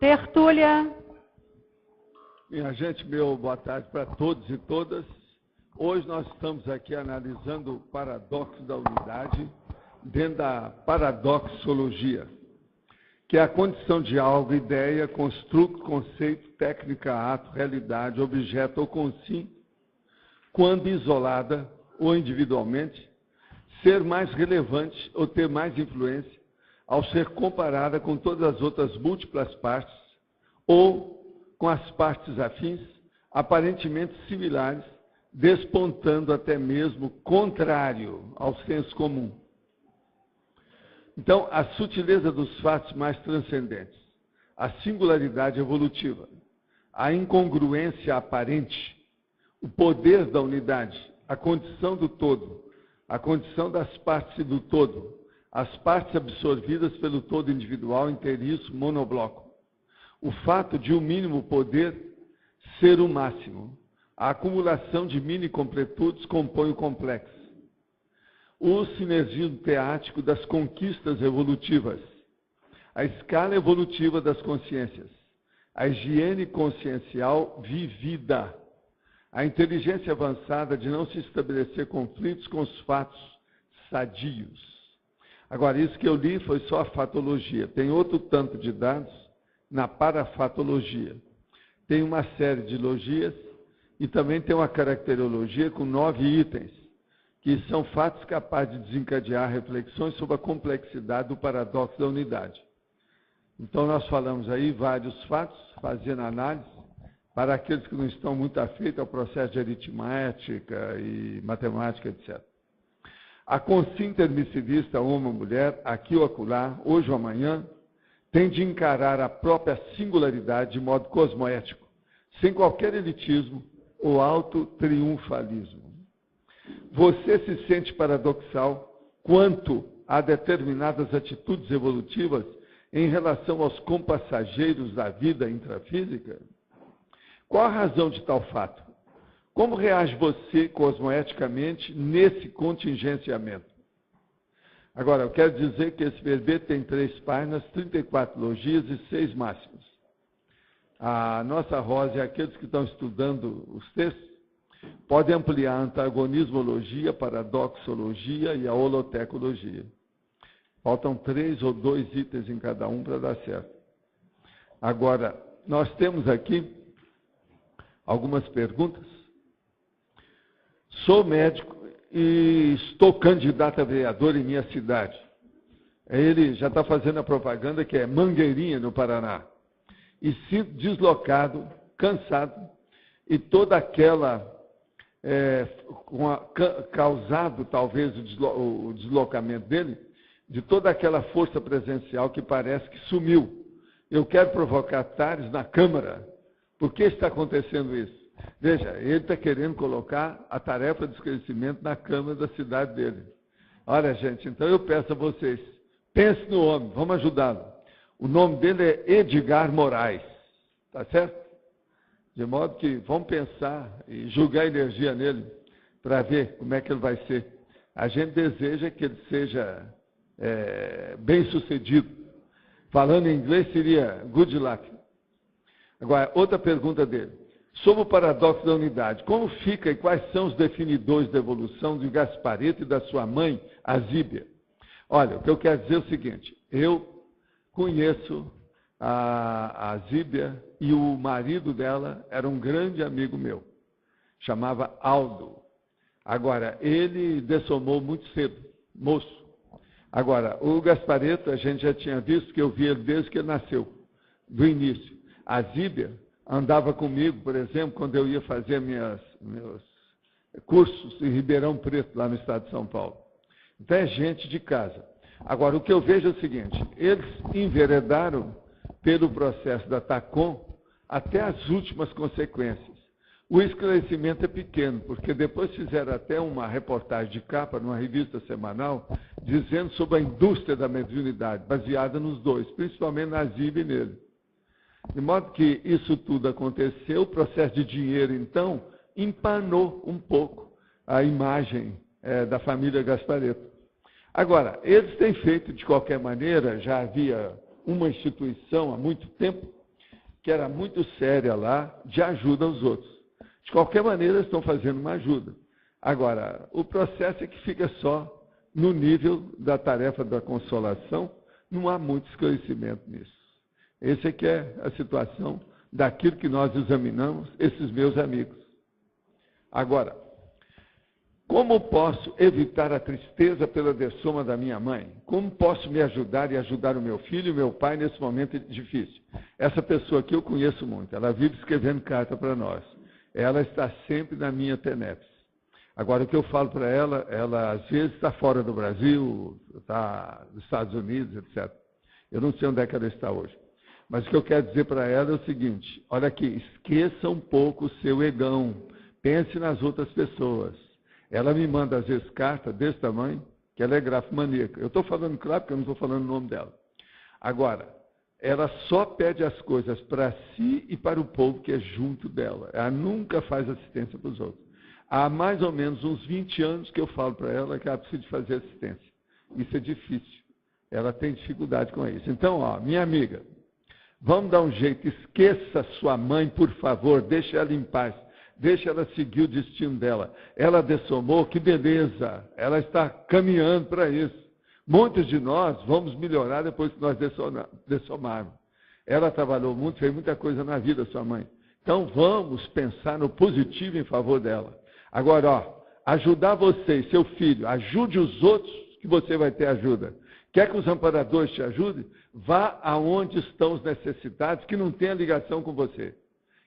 Tertúlia. Minha gente, boa tarde para todos e todas. Hoje nós estamos aqui analisando o paradoxo da unidade dentro da paradoxologia, que é a condição de algo, ideia, construto, conceito, técnica, ato, realidade, objeto ou consim, quando isolada ou individualmente, ser mais relevante ou ter mais influência ao ser comparada com todas as outras múltiplas partes ou com as partes afins, aparentemente similares, despontando até mesmo contrário ao senso comum. Então, a sutileza dos fatos mais transcendentes, a singularidade evolutiva, a incongruência aparente, o poder da unidade, a condição do todo, a condição das partes do todo, as partes absorvidas pelo todo individual, inteiriço, monobloco. O fato de um mínimo poder ser o máximo. A acumulação de mini-completudes compõe o complexo. O sinergismo teático das conquistas evolutivas. A escala evolutiva das consciências. A higiene consciencial vivida. A inteligência avançada de não se estabelecer conflitos com os fatos sadios. Agora, isso que eu li foi só a fatologia. Tem outro tanto de dados na parafatologia. Tem uma série de logias e também tem uma caracterologia com 9 itens, que são fatos capazes de desencadear reflexões sobre a complexidade do paradoxo da unidade. Então, nós falamos aí vários fatos, fazendo análise, para aqueles que não estão muito afeitos ao processo de aritmética e matemática, etc. A consciência intermissivista, homem ou mulher, aqui ou acolá, hoje ou amanhã, tem de encarar a própria singularidade de modo cosmoético, sem qualquer elitismo ou autotriunfalismo. Você se sente paradoxal quanto a determinadas atitudes evolutivas em relação aos compassageiros da vida intrafísica? Qual a razão de tal fato? Como reage você cosmoeticamente nesse contingenciamento? Agora, eu quero dizer que esse verbete tem 3 páginas, 34 logias e 6 máximos. A nossa Rosa e aqueles que estão estudando os textos podem ampliar a antagonismologia, paradoxologia e a holotecologia. Faltam 3 ou 2 itens em cada um para dar certo. Agora, nós temos aqui algumas perguntas. Sou médico e estou candidato a vereador em minha cidade. Ele já está fazendo a propaganda que é Mangueirinha, no Paraná. E sinto deslocado, cansado, e toda aquela, causado talvez o deslocamento dele, de toda aquela força presencial que parece que sumiu. Eu quero provocar Tales na Câmara. Por que está acontecendo isso? Veja, ele está querendo colocar a tarefa de esclarecimento na Câmara da cidade dele. Olha, gente, então eu peço a vocês, pense no homem, vamos ajudá-lo. O nome dele é Edgar Moraes, tá certo? De modo que vamos pensar e julgar energia nele para ver como é que ele vai ser. A gente deseja que ele seja bem-sucedido. Falando em inglês seria good luck. Agora, outra pergunta dele. Sobre o paradoxo da unidade, como fica e quais são os definidores da evolução de Gasparetto e da sua mãe, Azíbia? Olha, o que eu quero dizer é o seguinte, eu conheço a Azíbia e o marido dela era um grande amigo meu, chamava Aldo. Agora, ele dessomou muito cedo, moço. Agora, o Gasparetto, a gente já tinha visto que eu vi ele desde que ele nasceu, do início. A Azíbia andava comigo, por exemplo, quando eu ia fazer meus cursos em Ribeirão Preto, lá no estado de São Paulo. Então é gente de casa. Agora, o que eu vejo é o seguinte, eles enveredaram pelo processo da TACOM até as últimas consequências. O esclarecimento é pequeno, porque depois fizeram até uma reportagem de capa numa revista semanal, dizendo sobre a indústria da mediunidade, baseada nos dois, principalmente na Azíbia e nele. De modo que isso tudo aconteceu, o processo de dinheiro, então, empanou um pouco a imagem da família Gasparetto. Agora, eles têm feito, de qualquer maneira, já havia uma instituição há muito tempo, que era muito séria lá, de ajuda aos outros. De qualquer maneira, estão fazendo uma ajuda. Agora, o processo é que fica só no nível da tarefa da consolação, não há muito esclarecimento nisso. Essa é que é a situação daquilo que nós examinamos, esses meus amigos. Agora, como posso evitar a tristeza pela dessoma da minha mãe? Como posso me ajudar e ajudar o meu filho e o meu pai nesse momento difícil? Essa pessoa aqui eu conheço muito, ela vive escrevendo carta para nós. Ela está sempre na minha TENEPS. Agora, o que eu falo para ela, ela às vezes está fora do Brasil, está nos Estados Unidos, etc. Eu não sei onde é que ela está hoje. Mas o que eu quero dizer para ela é o seguinte, olha aqui, esqueça um pouco o seu egão, pense nas outras pessoas. Ela me manda, às vezes, carta desse tamanho, que ela é grafomaníaca. Eu estou falando claro, porque eu não estou falando o nome dela. Agora, ela só pede as coisas para si e para o povo que é junto dela. Ela nunca faz assistência para os outros. Há mais ou menos uns 20 anos que eu falo para ela que ela precisa de fazer assistência. Isso é difícil. Ela tem dificuldade com isso. Então, ó, minha amiga, vamos dar um jeito. Esqueça sua mãe, por favor. Deixe ela em paz. Deixe ela seguir o destino dela. Ela dessomou, que beleza. Ela está caminhando para isso. Muitos de nós vamos melhorar depois que nós dessomarmos. Ela trabalhou muito, fez muita coisa na vida, sua mãe. Então, vamos pensar no positivo em favor dela. Agora, ó, ajudar você e seu filho, ajude os outros que você vai ter ajuda. Quer que os amparadores te ajudem? Vá aonde estão os necessitados que não tenha ligação com você.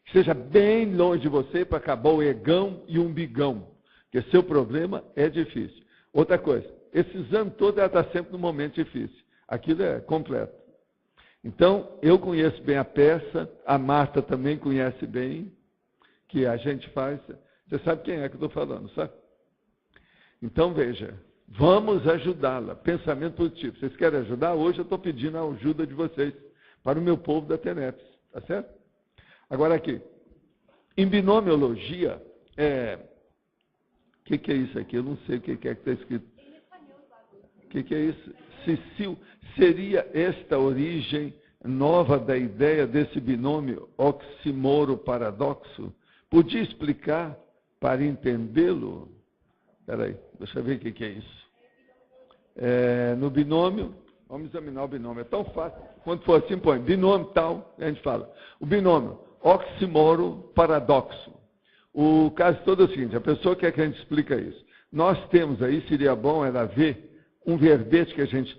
Que seja bem longe de você para acabar o egão e o umbigão. Porque seu problema é difícil. Outra coisa, esses anos todos ela está sempre num momento difícil. Aquilo é completo. Então, eu conheço bem a peça, a Marta também conhece bem, que a gente faz. Você sabe quem é que eu estou falando, sabe? Então, veja, vamos ajudá-la. Pensamento positivo. Vocês querem ajudar? Hoje eu estou pedindo a ajuda de vocês para o meu povo da TENEPS. Tá certo? Agora aqui, em binomiologia, o que é isso aqui? Eu não sei o que é que está escrito. O que é isso? Cecil, seria esta a origem nova da ideia desse binômio oxímoro-paradoxo? Podia explicar para entendê-lo? Espera aí, deixa eu ver o que é isso. No binômio, vamos examinar o binômio. É tão fácil. Quando for assim, põe binômio tal, a gente fala. O binômio, oxímoro-paradoxo. O caso todo é o seguinte, a pessoa quer que a gente explique isso. Nós temos aí, seria bom ela ver um verbete que a gente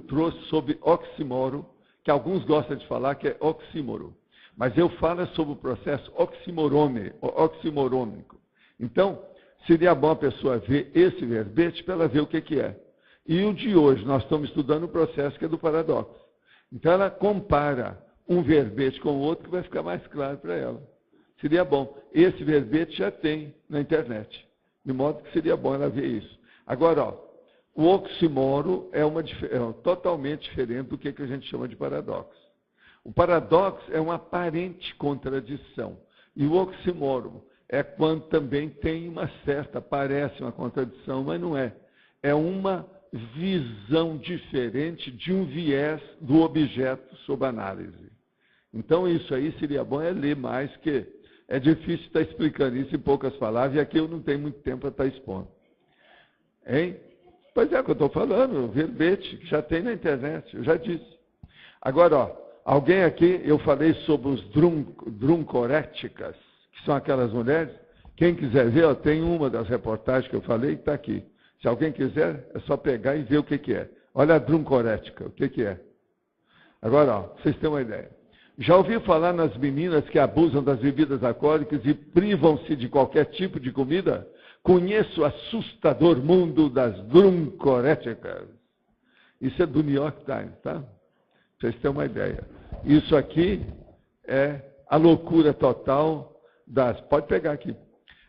trouxe sobre oxímoro, que alguns gostam de falar que é oxímoro. Mas eu falo sobre o processo oximorônico. Então, seria bom a pessoa ver esse verbete para ela ver o que é. E o de hoje, nós estamos estudando o processo que é do paradoxo. Então, ela compara um verbete com o outro que vai ficar mais claro para ela. Seria bom. Esse verbete já tem na internet. De modo que seria bom ela ver isso. Agora, ó, o oxímoro é totalmente diferente do que a gente chama de paradoxo. O paradoxo é uma aparente contradição. E o oxímoro é quando também tem uma certa, parece uma contradição, mas não é. É uma visão diferente de um viés do objeto sob análise. Então, isso aí seria bom ler mais, que é difícil estar explicando isso em poucas palavras, e aqui eu não tenho muito tempo para estar expondo. Hein? Pois é, o que eu estou falando, o verbete, que já tem na internet, eu já disse. Agora, ó, alguém aqui, eu falei sobre os druncoréticas, que são aquelas mulheres. Quem quiser ver, ó, tem uma das reportagens que eu falei que está aqui. Se alguém quiser, é só pegar e ver o que é. Olha a druncorética, o que é. Agora, ó, vocês têm uma ideia. Já ouviu falar nas meninas que abusam das bebidas alcoólicas e privam-se de qualquer tipo de comida? Conheço o assustador mundo das druncoréticas. Isso é do New York Times, tá? Pra vocês terem uma ideia. Isso aqui é a loucura total das... Pode pegar aqui.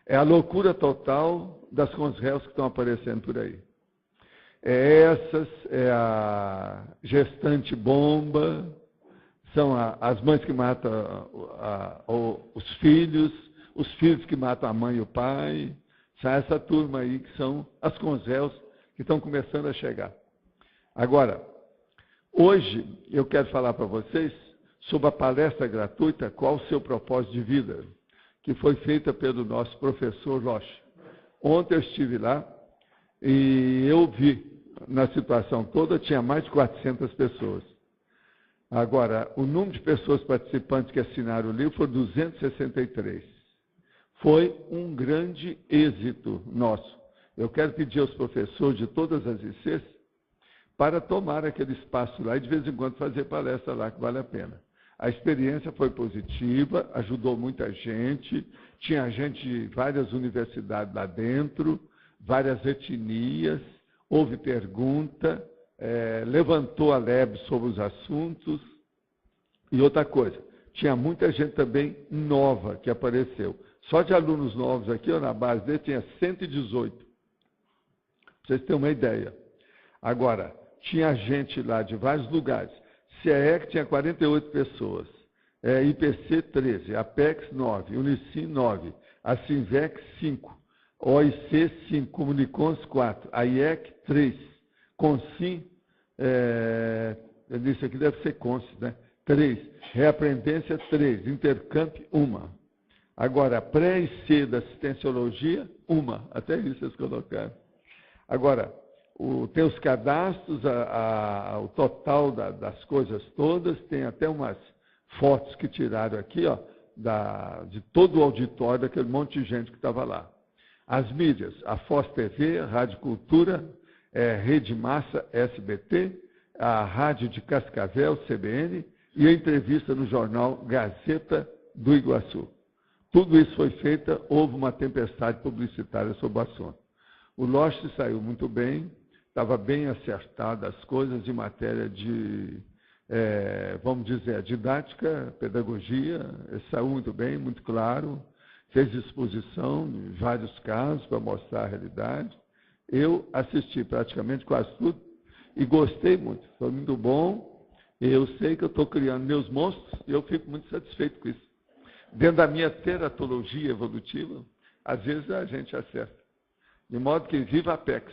É a loucura total das consréus que estão aparecendo por aí. É a gestante bomba, são as mães que matam os filhos que matam a mãe e o pai. São essa turma aí que são as consréus que estão começando a chegar. Agora, hoje eu quero falar para vocês sobre a palestra gratuita Qual o seu propósito de vida, que foi feita pelo nosso professor Roche. Ontem eu estive lá e eu vi, na situação toda, tinha mais de 400 pessoas. Agora, o número de pessoas participantes que assinaram o livro foi 263. Foi um grande êxito nosso. Eu quero pedir aos professores de todas as ICs para tomar aquele espaço lá e de vez em quando fazer palestra lá, que vale a pena. A experiência foi positiva, ajudou muita gente, tinha gente de várias universidades lá dentro, várias etnias, houve pergunta, levantou a lebre sobre os assuntos. E outra coisa, tinha muita gente também nova que apareceu. Só de alunos novos aqui, na base dele, tinha 118. Para vocês terem uma ideia. Agora, tinha gente lá de vários lugares. CEEC tinha 48 pessoas, IPC 13, APEX 9, Unicim 9, a Sinvec 5, OIC 5, Comunicons 4, a IEC 3, Consim, isso aqui deve ser Consim, né? 3, Reaprendência 3, Intercamp 1. Agora, pré-IC da Assistenciologia, 1, até isso eles colocaram. Agora, tem os cadastros, o total das coisas todas, tem até umas fotos que tiraram aqui, ó, de todo o auditório, daquele monte de gente que estava lá. As mídias, a Foz TV, a Rádio Cultura, Rede Massa, SBT, a Rádio de Cascavel, CBN, e a entrevista no jornal Gazeta do Iguaçu. Tudo isso foi feito, houve uma tempestade publicitária sobre o assunto. O Loche saiu muito bem, estava bem acertada as coisas em matéria de, vamos dizer, didática, pedagogia, ele saiu muito bem, muito claro, fez exposição de vários casos para mostrar a realidade. Eu assisti praticamente quase tudo e gostei muito, foi muito bom. Eu sei que eu estou criando meus monstros e eu fico muito satisfeito com isso. Dentro da minha teratologia evolutiva, às vezes a gente acerta. De modo que viva a Apex.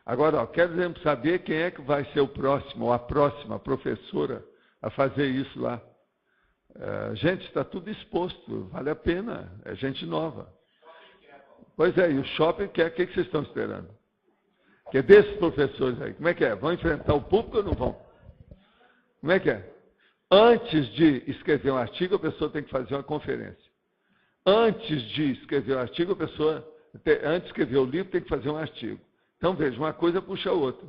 Agora, ó, quero saber quem é que vai ser o próximo ou a próxima professora a fazer isso lá. Gente, está tudo exposto, vale a pena, é gente nova. Pois é, e o shopping quer, o que vocês estão esperando? Que é desses professores aí, como é que é? Vão enfrentar o público ou não vão? Como é que é? Antes de escrever um artigo, a pessoa tem que fazer uma conferência. Antes de escrever o artigo, antes de escrever o livro, tem que fazer um artigo. Então, veja, uma coisa puxa a outra.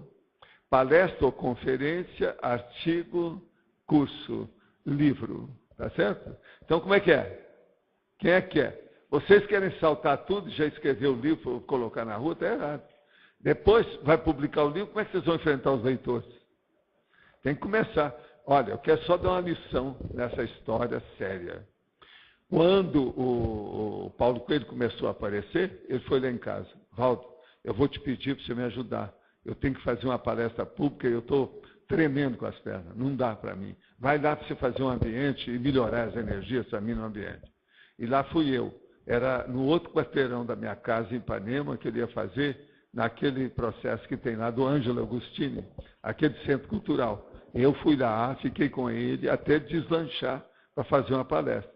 Palestra ou conferência, artigo, curso, livro. Tá certo? Então, como é que é? Quem é que quer? Vocês querem saltar tudo e já escrever o livro, colocar na rua? Está errado. Depois, vai publicar o livro, como é que vocês vão enfrentar os leitores? Tem que começar. Olha, eu quero só dar uma lição nessa história séria. Quando o Paulo Coelho começou a aparecer, ele foi lá em casa. Valdo, eu vou te pedir para você me ajudar. Eu tenho que fazer uma palestra pública e eu estou tremendo com as pernas. Não dá para mim. Vai lá para você fazer um ambiente e melhorar as energias para mim no ambiente. E lá fui eu. Era no outro quarteirão da minha casa, em Ipanema, que ele ia fazer, naquele processo que tem lá do Ângelo Agostini, aquele centro cultural. Eu fui lá, fiquei com ele, até deslanchar para fazer uma palestra.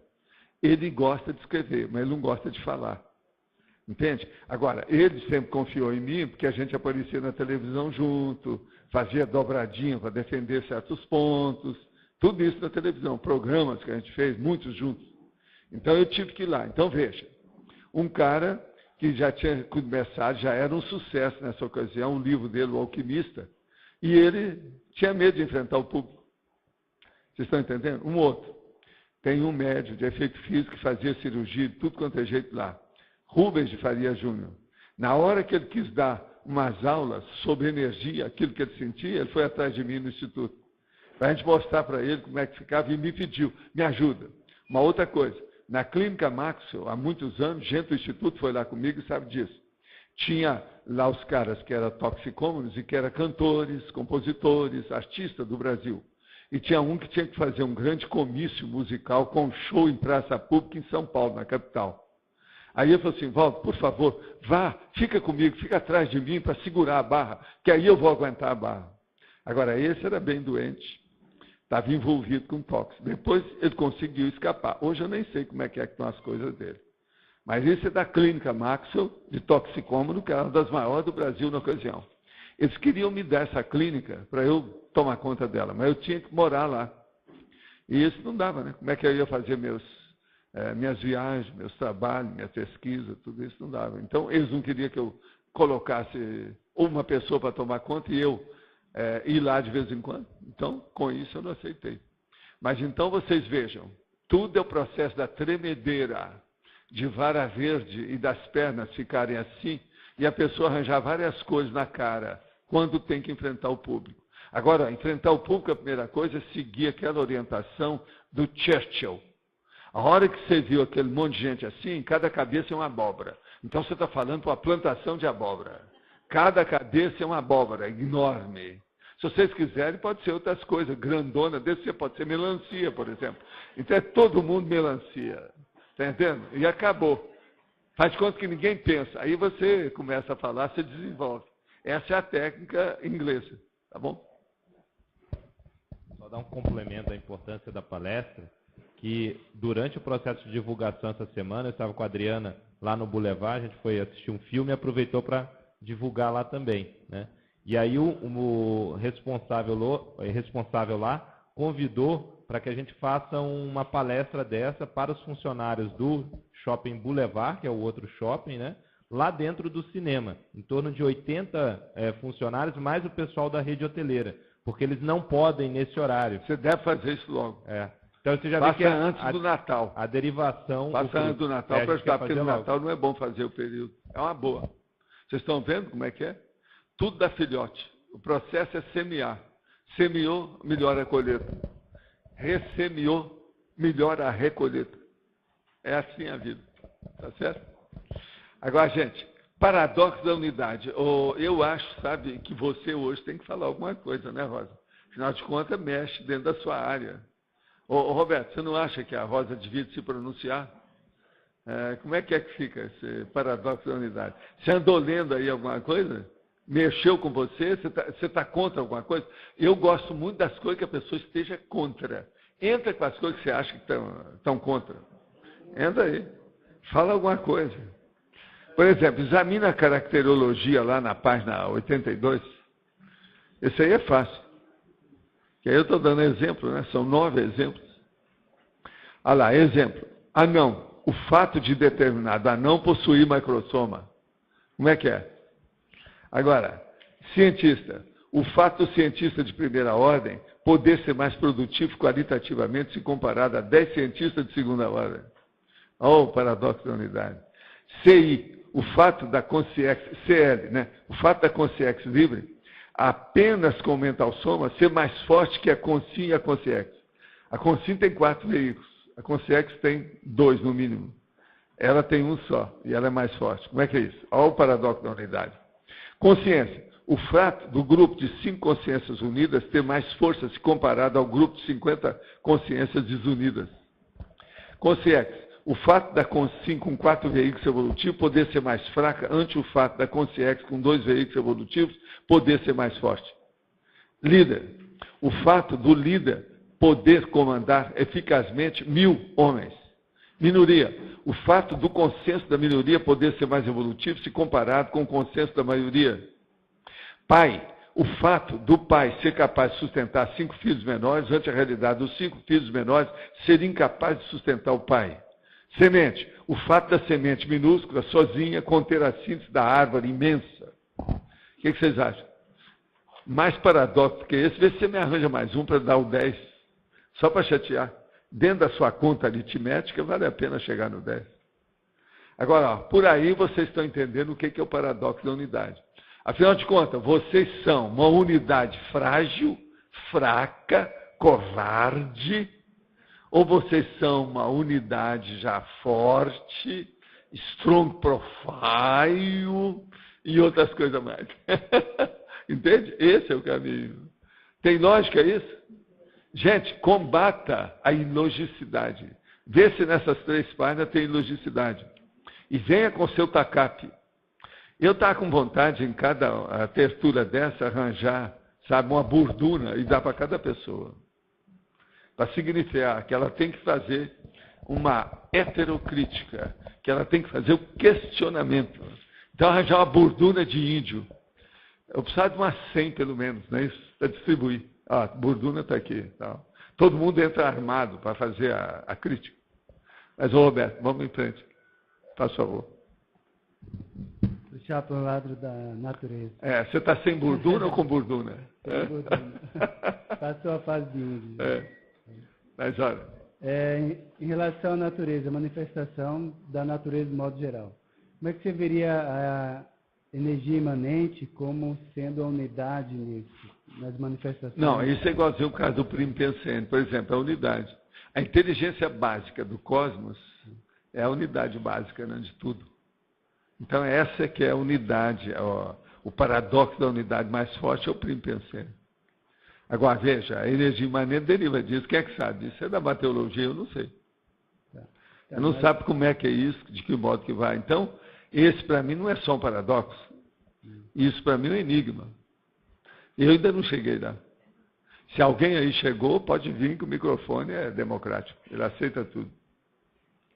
Ele gosta de escrever, mas ele não gosta de falar. Entende? Agora, ele sempre confiou em mim, porque a gente aparecia na televisão junto, fazia dobradinha para defender certos pontos, tudo isso na televisão, programas que a gente fez, muitos juntos. Então, eu tive que ir lá. Então, veja, um cara que já tinha começado, já era um sucesso nessa ocasião, um livro dele, O Alquimista, e ele tinha medo de enfrentar o público. Vocês estão entendendo? Um outro. Tem um médico de efeito físico que fazia cirurgia de tudo quanto é jeito lá. Rubens de Faria Júnior. Na hora que ele quis dar umas aulas sobre energia, aquilo que ele sentia, ele foi atrás de mim no Instituto. Para a gente mostrar para ele como é que ficava e me pediu, me ajuda. Uma outra coisa, na Clínica Maxwell, há muitos anos, gente do Instituto foi lá comigo e sabe disso. Tinha lá os caras que eram toxicômanos e que eram cantores, compositores, artistas do Brasil. E tinha um que tinha que fazer um grande comício musical com um show em praça pública em São Paulo, na capital. Aí ele falou assim, Valdo, por favor, vá, fica comigo, fica atrás de mim para segurar a barra, que aí eu vou aguentar a barra. Agora, esse era bem doente. Estava envolvido com tóxico. Depois ele conseguiu escapar. Hoje eu nem sei como é que estão as coisas dele. Mas isso é da clínica Maxwell, de toxicômano, que era uma das maiores do Brasil na ocasião. Eles queriam me dar essa clínica para eu tomar conta dela, mas eu tinha que morar lá. E isso não dava, né? Como é que eu ia fazer minhas viagens, meus trabalhos, minha pesquisa, tudo isso não dava. Então, eles não queriam que eu colocasse uma pessoa para tomar conta e eu ir lá de vez em quando. Então, com isso eu não aceitei. Mas então vocês vejam, tudo é o processo da tremedeira, de vara verde e das pernas ficarem assim, e a pessoa arranjar várias coisas na cara, quando tem que enfrentar o público. Agora, enfrentar o público, a primeira coisa é seguir aquela orientação do Churchill. A hora que você viu aquele monte de gente assim, cada cabeça é uma abóbora. Então você está falando para uma plantação de abóbora. Cada cabeça é uma abóbora enorme. Se vocês quiserem, pode ser outras coisas, grandona, desse pode ser melancia, por exemplo. Então é todo mundo melancia. Está entendendo? E acabou. Faz conta que ninguém pensa. Aí você começa a falar, você desenvolve. Essa é a técnica inglesa. Tá bom? Só dar um complemento à importância da palestra, que durante o processo de divulgação essa semana, eu estava com a Adriana lá no Boulevard, a gente foi assistir um filme e aproveitou para divulgar lá também, né? E aí o responsável lá convidou para que a gente faça uma palestra dessa para os funcionários do Shopping Boulevard, que é o outro shopping, né? Lá dentro do cinema, em torno de 80 funcionários, mais o pessoal da rede hoteleira, porque eles não podem nesse horário. Você deve fazer isso logo. Então você já Faça vê que antes do Natal. A derivação... Faça antes do Natal, porque no logo. Natal não é bom fazer o período. É uma boa. Vocês estão vendo como é que é? Tudo dá filhote. O processo é semear. Semeou, melhora a colheita. Ressemeou, melhora a recolheita. É assim a vida. Tá certo? Agora, gente, paradoxo da unidade. Eu acho, sabe, que você hoje tem que falar alguma coisa, né, Rosa? Afinal de contas, mexe dentro da sua área. Roberto, você não acha que a Rosa devia se pronunciar? Como é que fica esse paradoxo da unidade? Você andou lendo aí alguma coisa? Mexeu com você? Você está contra alguma coisa? Eu gosto muito das coisas que a pessoa esteja contra. Entra com as coisas que você acha que estão contra. Entra aí. Fala alguma coisa. Por exemplo, examina a caracterologia lá na página 82. Esse aí é fácil. Que aí eu estou dando exemplo, né? São 9 exemplos. Olha lá, exemplo. Anão. O fato de determinado anão possuir microsoma. Como é que é? Agora, cientista. O fato do cientista de primeira ordem poder ser mais produtivo qualitativamente se comparado a 10 cientistas de segunda ordem. Olha o paradoxo da unidade. CI. O fato da consciência, CL, né? O fato da consciência livre, apenas com o mental soma, ser mais forte que a consciência e a consciência. A consciência tem 4 veículos, a consciência tem 2 no mínimo. Ela tem um só, e ela é mais forte. Como é que é isso? Olha o paradoxo da unidade. Consciência. O fato do grupo de 5 consciências unidas ter mais força se comparado ao grupo de 50 consciências desunidas. Consciência. O fato da consciência com 4 veículos evolutivos poder ser mais fraca ante o fato da consciência com 2 veículos evolutivos poder ser mais forte. Líder. O fato do líder poder comandar eficazmente 1000 homens. Minoria. O fato do consenso da minoria poder ser mais evolutivo se comparado com o consenso da maioria. Pai. O fato do pai ser capaz de sustentar 5 filhos menores ante a realidade dos 5 filhos menores ser incapaz de sustentar o pai. Semente. O fato da semente minúscula, sozinha, conter a síntese da árvore imensa. O que vocês acham? Mais paradoxo que esse, vê se você me arranja mais um para dar o 10. Só para chatear. Dentro da sua conta aritmética, vale a pena chegar no 10. Agora, ó, por aí vocês estão entendendo o que é o paradoxo da unidade. Afinal de contas, vocês são uma unidade frágil, fraca, covarde, ou vocês são uma unidade já forte, strong profile e outras coisas mais. Entende? Esse é o caminho. Tem lógica isso? Gente, combata a ilogicidade. Vê se nessas 3 páginas tem ilogicidade. E venha com seu tacape. Eu estava com vontade, em cada abertura dessa, arranjar, sabe, uma bordura e dar para cada pessoa. para significar que ela tem que fazer uma heterocrítica, que ela tem que fazer o questionamento. Então, arranjar uma borduna de índio. Eu precisava de umas 100, pelo menos, né? Isso, para distribuir. Ah, a borduna está aqui. Tal. Todo mundo entra armado para fazer a crítica. Mas, ô Roberto, vamos em frente. Faz favor. Puxar para o lado da natureza. Você está sem borduna ou com borduna? Sem borduna. Passou a fase de índio. Mas, olha... em relação à natureza, a manifestação da natureza de modo geral. Como é que você veria a energia imanente como sendo a unidade nisso, nas manifestações? Não, isso é igualzinho o caso do primo pensante. Por exemplo, a unidade. A inteligência básica do cosmos é a unidade básica, né, de tudo. Então, essa que é a unidade, o paradoxo da unidade mais forte é o primo pensante. Agora, veja, a energia imanente deriva disso. Quem é que sabe? Isso é da mateologia, eu não sei. Eu não sabe como é que é isso, de que modo que vai. Então, esse para mim não é só um paradoxo. Isso para mim é um enigma. Eu ainda não cheguei lá. Se alguém aí chegou, pode vir que o microfone é democrático. Ele aceita tudo.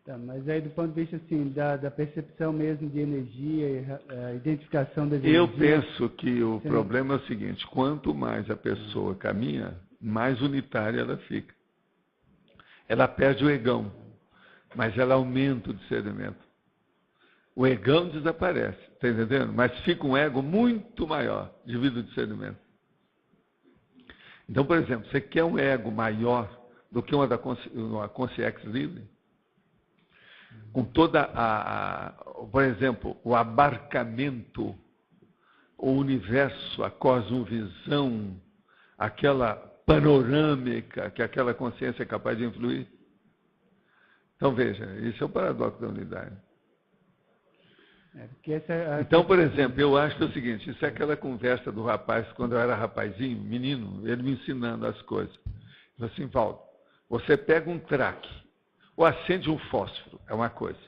Tá, mas aí do ponto de vista assim, da percepção mesmo de energia e a identificação das energias... Eu penso que o problema é o seguinte, quanto mais a pessoa caminha, mais unitária ela fica. Ela perde o egão, mas ela aumenta o discernimento. O egão desaparece, está entendendo? Mas fica um ego muito maior devido ao discernimento. Então, por exemplo, você quer um ego maior do que uma consciência livre? Com toda por exemplo, o abarcamento, o universo, a cosmovisão, aquela panorâmica que aquela consciência é capaz de influir. Então, veja, isso é o paradoxo da unidade. Então, por exemplo, eu acho que é o seguinte, isso é aquela conversa do rapaz, quando eu era rapazinho, menino, ele me ensinando as coisas. Ele falou assim, Valdo, você pega um traque, ou acende um fósforo, é uma coisa.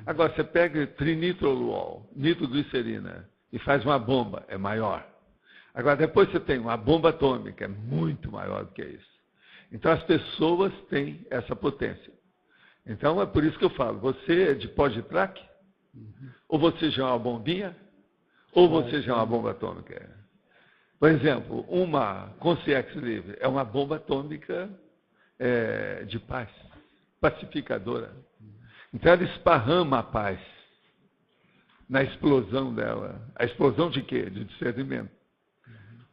Agora, você pega trinitroluol, nitroglicerina, e faz uma bomba, é maior. Agora, depois você tem uma bomba atômica, é muito maior do que isso. Então, as pessoas têm essa potência. Então, é por isso que eu falo, você é de pó de traque? Ou você já é uma bombinha, ou você já é uma bomba atômica. Por exemplo, uma consciência livre é uma bomba atômica de paz, pacificadora. Então ela esparrama a paz na explosão dela. A explosão de quê? De discernimento.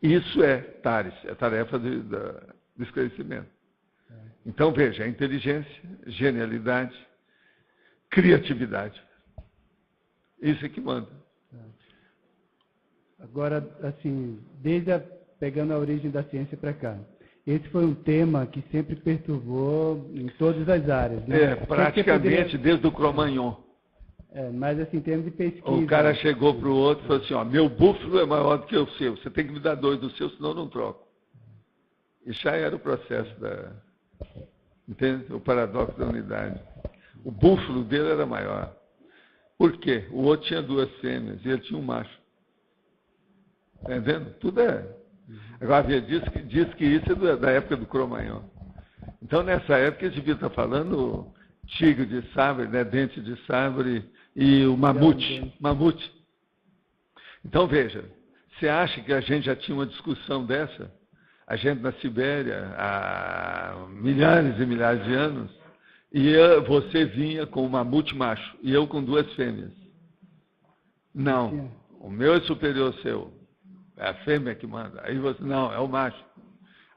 Isso é TARES, é tarefa do esclarecimento. Então veja, a inteligência, genialidade, criatividade. Isso é que manda. Agora, assim, pegando a origem da ciência para cá, esse foi um tema que sempre perturbou em todas as áreas. Né? Praticamente desde o Cro-Magnon. Mas assim, em termos de pesquisa... O cara chegou para o outro e falou assim, ó, meu búfalo é maior do que o seu, você tem que me dar 2 do seu, senão eu não troco. E já era o processo entende? O paradoxo da unidade. O búfalo dele era maior. Por quê? O outro tinha 2 fêmeas e ele tinha um macho. Está entendendo? Tudo é. Agora, diz que isso é da época do Cro-Magnon. Então, nessa época, eles deviam estar falando tigre de sabre, né, dente de sabre e o mamute. Então, veja, você acha que a gente já tinha uma discussão dessa? A gente na Sibéria, há milhares e milhares de anos, e você vinha com o mamute macho, e eu com 2 fêmeas. Não, o meu é superior ao seu. É a fêmea que manda. Aí você, não, é o macho.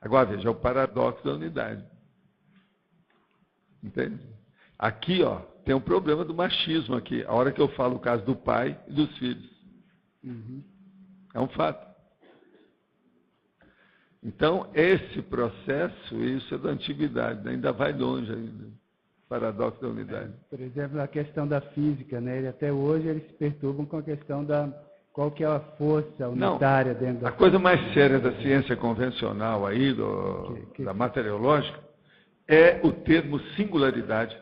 Agora veja, é o paradoxo da unidade. Entende? Aqui, ó, tem um problema do machismo aqui. A hora que eu falo o caso do pai e dos filhos. É um fato. Então, esse processo, isso é da antiguidade, né? Ainda vai longe ainda. Paradoxo da unidade. Por exemplo, a questão da física, né? Até hoje eles se perturbam com a questão qual que é a força unitária dentro da... A coisa mais séria da ciência convencional aí, da materiológica, é o termo singularidade.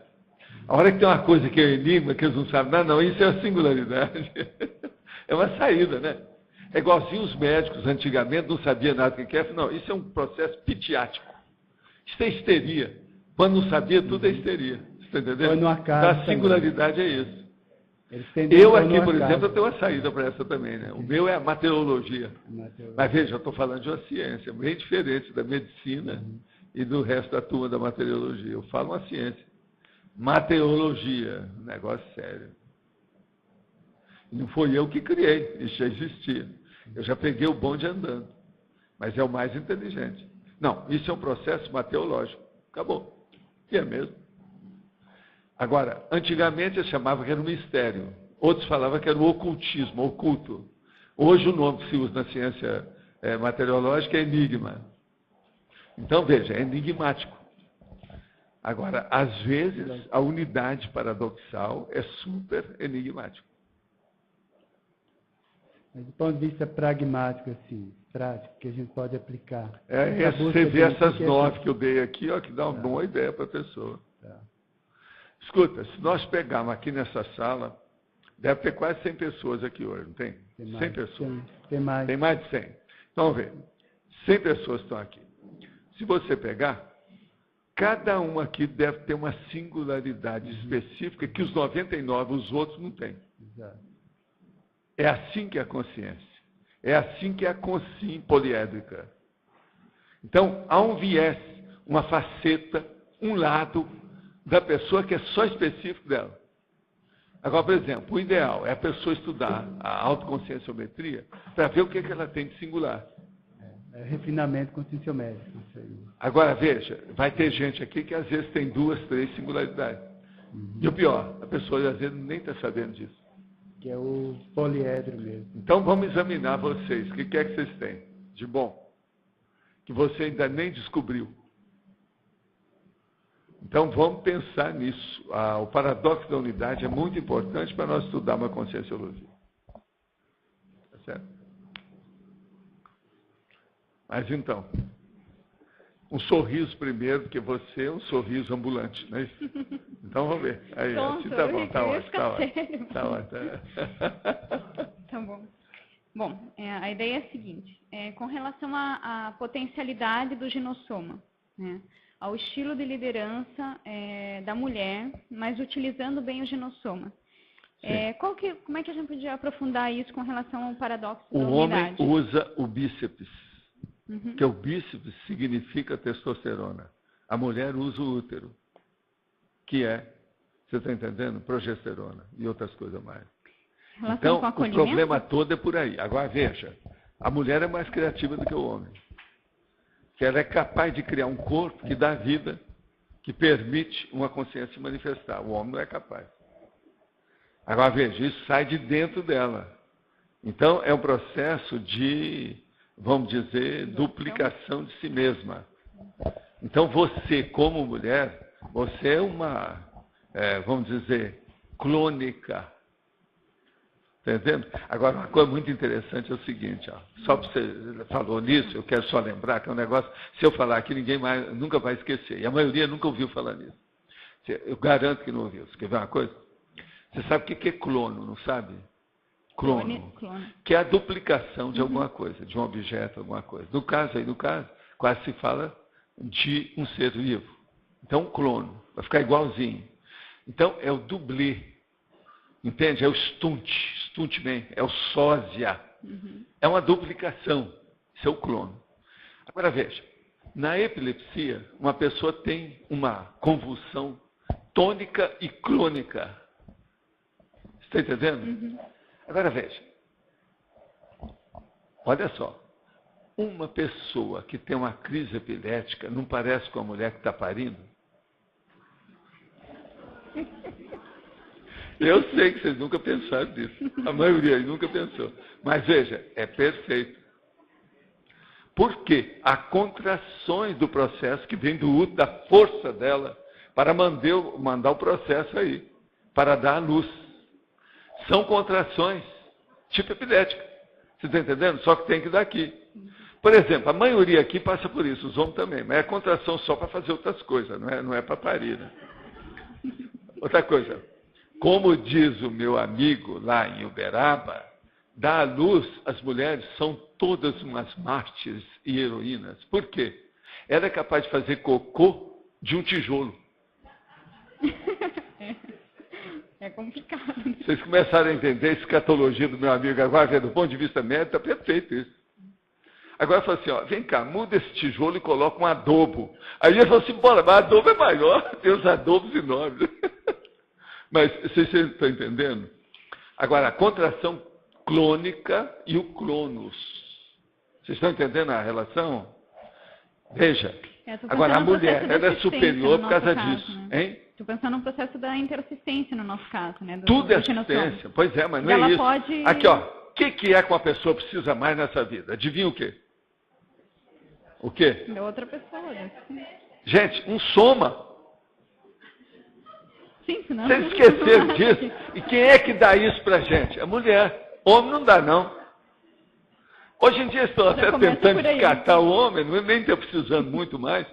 A hora que tem uma coisa que é enigma, que eles não sabem, não, isso é a singularidade. É uma saída, né? É igualzinho os médicos antigamente não sabiam nada do que é. Não, isso é um processo pitiático. Isso é histeria. Quando não sabia, tudo é histeria. Você está entendendo? Foi no acaso A singularidade é isso. também. Eu aqui, por exemplo, eu tenho uma saída para essa também, né? O meu é a materiologia. Mateologia. Mas veja, eu estou falando de uma ciência bem diferente da medicina e do resto da turma da materiologia. Eu falo uma ciência. Materiologia, negócio sério. Não foi eu que criei, isso já existia. Eu já peguei o bonde andando. Mas é o mais inteligente. Não, isso é um processo mateológico. Acabou. E é mesmo. Agora, antigamente eles chamavam que era um mistério. Outros falavam que era o ocultismo, oculto. Hoje o nome que se usa na ciência materiológica é enigma. Então, veja, é enigmático. Agora, às vezes, a unidade paradoxal é super enigmática. Mas do ponto de vista pragmático, assim, prático, que a gente pode aplicar. Você vê essas 9 que eu dei aqui, ó, que dá uma boa ideia para a pessoa. Tá. Escuta, se nós pegarmos aqui nessa sala, deve ter quase 100 pessoas aqui hoje, não tem? Tem mais, 100 pessoas. Tem mais. Tem mais de 100. Então, vê, 100 pessoas estão aqui. Se você pegar, cada um aqui deve ter uma singularidade específica que os 99, os outros, não têm. Exato. É assim que é a consciência. É assim que é a consciência poliédrica. Então, há um viés, uma faceta, um lado da pessoa que é só específico dela. Agora, por exemplo, o ideal é a pessoa estudar a autoconscienciometria para ver o que ela tem de singular. É refinamento conscienciométrico. Isso aí. Agora, veja, vai ter gente aqui que às vezes tem 2, 3 singularidades. E o pior, a pessoa às vezes nem está sabendo disso. Que é o poliedro mesmo. Então, vamos examinar vocês. O que é que vocês têm de bom? Que você ainda nem descobriu. Então, vamos pensar nisso. O paradoxo da unidade é muito importante para nós estudarmos a conscienciologia. Tá certo? Mas, então, um sorriso primeiro, porque você é um sorriso ambulante, não é isso? Então, vamos ver. Aí, assim tá bom, tá ótimo. Tá ótimo. Tá bom. Bom, a ideia é a seguinte. Com relação à potencialidade do ginossoma, né? Ao estilo de liderança da mulher, mas utilizando bem o ginossoma. Como é que a gente podia aprofundar isso com relação ao paradoxo da unidade? O homem usa o bíceps, que o bíceps significa testosterona. A mulher usa o útero, que é, você está entendendo? Progesterona e outras coisas mais. Então, o problema todo é por aí. Agora, veja, a mulher é mais criativa do que o homem. Que ela é capaz de criar um corpo que dá vida, que permite uma consciência se manifestar. O homem não é capaz. Agora, veja, isso sai de dentro dela. Então, é um processo de, vamos dizer, duplicação de si mesma. Então, você, como mulher, você é uma, vamos dizer, clônica. Está entendendo? Agora, uma coisa muito interessante é o seguinte, ó, só para você falou nisso, eu quero só lembrar que é um negócio, se eu falar aqui, ninguém mais, nunca vai esquecer. E a maioria nunca ouviu falar nisso. Eu garanto que não ouviu. Você quer ver uma coisa? Você sabe o que é clono, não sabe? Clono. Que é a duplicação de alguma coisa, de um objeto, alguma coisa. No caso, quase se fala de um ser vivo. Então, clono, vai ficar igualzinho. Então, é o dublê. Entende? É o stuntman, é o sósia. É uma duplicação. Isso é o clono. Agora veja, na epilepsia, uma pessoa tem uma convulsão tônica e clônica. Está entendendo? Agora veja, olha só, uma pessoa que tem uma crise epilética não parece com a mulher que está parindo? Eu sei que vocês nunca pensaram nisso. A maioria nunca pensou. Mas veja, é perfeito. Por quê? Há contrações do processo que vem do útero, da força dela, para mandar o processo aí, para dar a luz. São contrações tipo epilética. Você está entendendo? Só que tem que dar aqui. Por exemplo, a maioria aqui passa por isso, os homens também, mas é contração só para fazer outras coisas, não é para parir. Né? Outra coisa. Como diz o meu amigo lá em Uberaba, dar à luz, as mulheres são todas umas mártires e heroínas. Por quê? Ela é capaz de fazer cocô de um tijolo. É complicado. Vocês começaram a entender a escatologia do meu amigo agora, do ponto de vista médico, está perfeito isso. Agora fala assim, ó, vem cá, muda esse tijolo e coloca um adobo. Aí ele falou assim, bora, mas adobo é maior, tem os adobos enormes. Mas vocês estão entendendo? Agora, a contração clônica e o cronos. Vocês estão entendendo a relação? Veja, agora a mulher, ela é superior por causa disso, né? hein? Estou pensando no processo da interossistência no nosso caso, né? Tudo é assistência, pois é, mas não é isso. Pode... Aqui, ó, o que é que uma pessoa precisa mais nessa vida? Adivinha o quê? O quê? Da outra pessoa. Né? Gente, um soma. Sim, senão... Vocês esqueceram disso? E quem é que dá isso pra gente? A mulher. Homem não dá, não. Hoje em dia estou até tentando descartar o homem, nem estou precisando muito mais.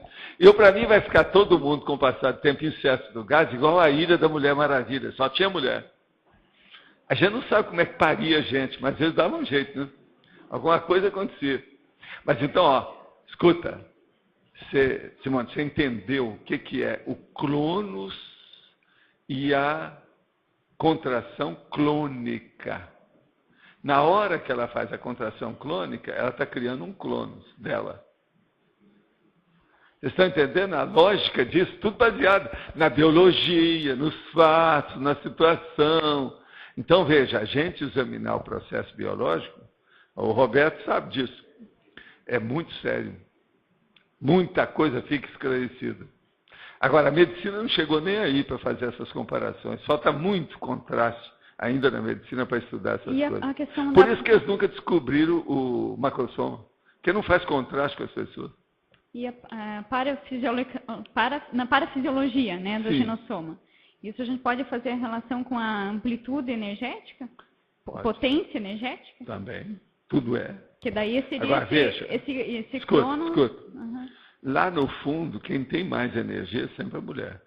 Para mim, vai ficar todo mundo, com o passar do tempo, incesto do gás, igual a Ilha da Mulher Maravilha. Só tinha mulher. A gente não sabe como é que paria a gente, mas eles davam um jeito, né? Alguma coisa acontecia. Mas então, ó, escuta. Simone, você entendeu o que é o cronos e a contração clônica. Na hora que ela faz a contração clônica, ela está criando um cronos dela. Vocês estão entendendo a lógica disso? Tudo baseado na biologia, nos fatos, na situação. Então, veja, a gente examinar o processo biológico, o Roberto sabe disso, é muito sério. Muita coisa fica esclarecida. Agora, a medicina não chegou nem aí para fazer essas comparações. Falta muito contraste ainda na medicina para estudar essas coisas. Por isso que eles nunca descobriram o macrosoma, porque não faz contraste com as pessoas. E na parafisiologia, né, do genossoma, isso a gente pode fazer em relação com a amplitude energética? Pode. Potência energética? Também. Tudo é. Que daí seria agora, veja, esse crono... Escuta. Uhum. Lá no fundo, quem tem mais energia é sempre a mulher.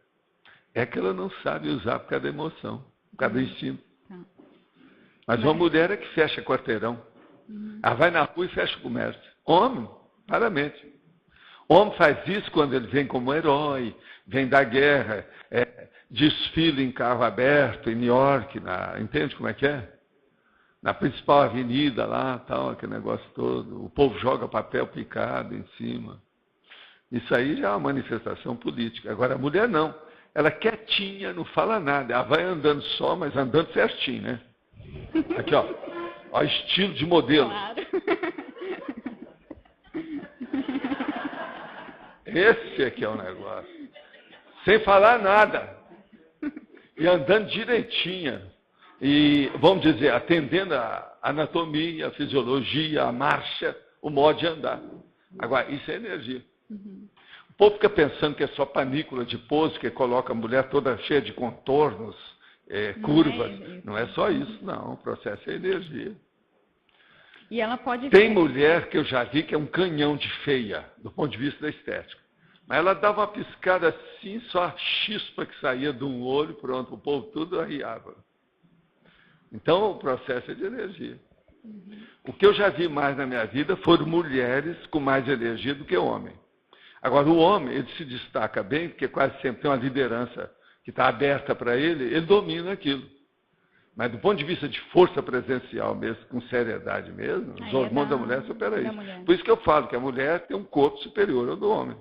É que ela não sabe usar por causa da emoção, por causa do instinto. Tá. Mas uma mulher é que fecha quarteirão. Ela vai na rua e fecha o comércio. Homem, claramente. Homem faz isso quando ele vem como herói, vem da guerra, desfila em carro aberto em New York, entende como é que é? Na principal avenida lá, tal, aquele negócio todo. O povo joga papel picado em cima. Isso aí já é uma manifestação política. Agora, a mulher não. Ela quietinha, não fala nada. Ela vai andando só, mas andando certinho, né? Aqui, ó. Ó, estilo de modelo. Claro. Esse aqui é o negócio. Sem falar nada. E andando direitinha. E, vamos dizer, atendendo a anatomia, a fisiologia, a marcha, o modo de andar. Agora, isso é energia. O povo fica pensando que é só panícula de pouso, que coloca a mulher toda cheia de contornos, curvas. Não é só isso, não. O processo é energia. E ela pode... Tem mulher que eu já vi que é um canhão de feia, do ponto de vista da estética. Mas ela dava uma piscada assim, só a chispa que saía de um olho, pronto, o povo tudo arriava. Então, o processo é de energia. O que eu já vi mais na minha vida foram mulheres com mais energia do que o homem. Agora, o homem, ele se destaca bem, porque quase sempre tem uma liderança que está aberta para ele domina aquilo. Mas do ponto de vista de força presencial mesmo, com seriedade mesmo, os hormônios da mulher superam isso. Por isso que eu falo que a mulher tem um corpo superior ao do homem.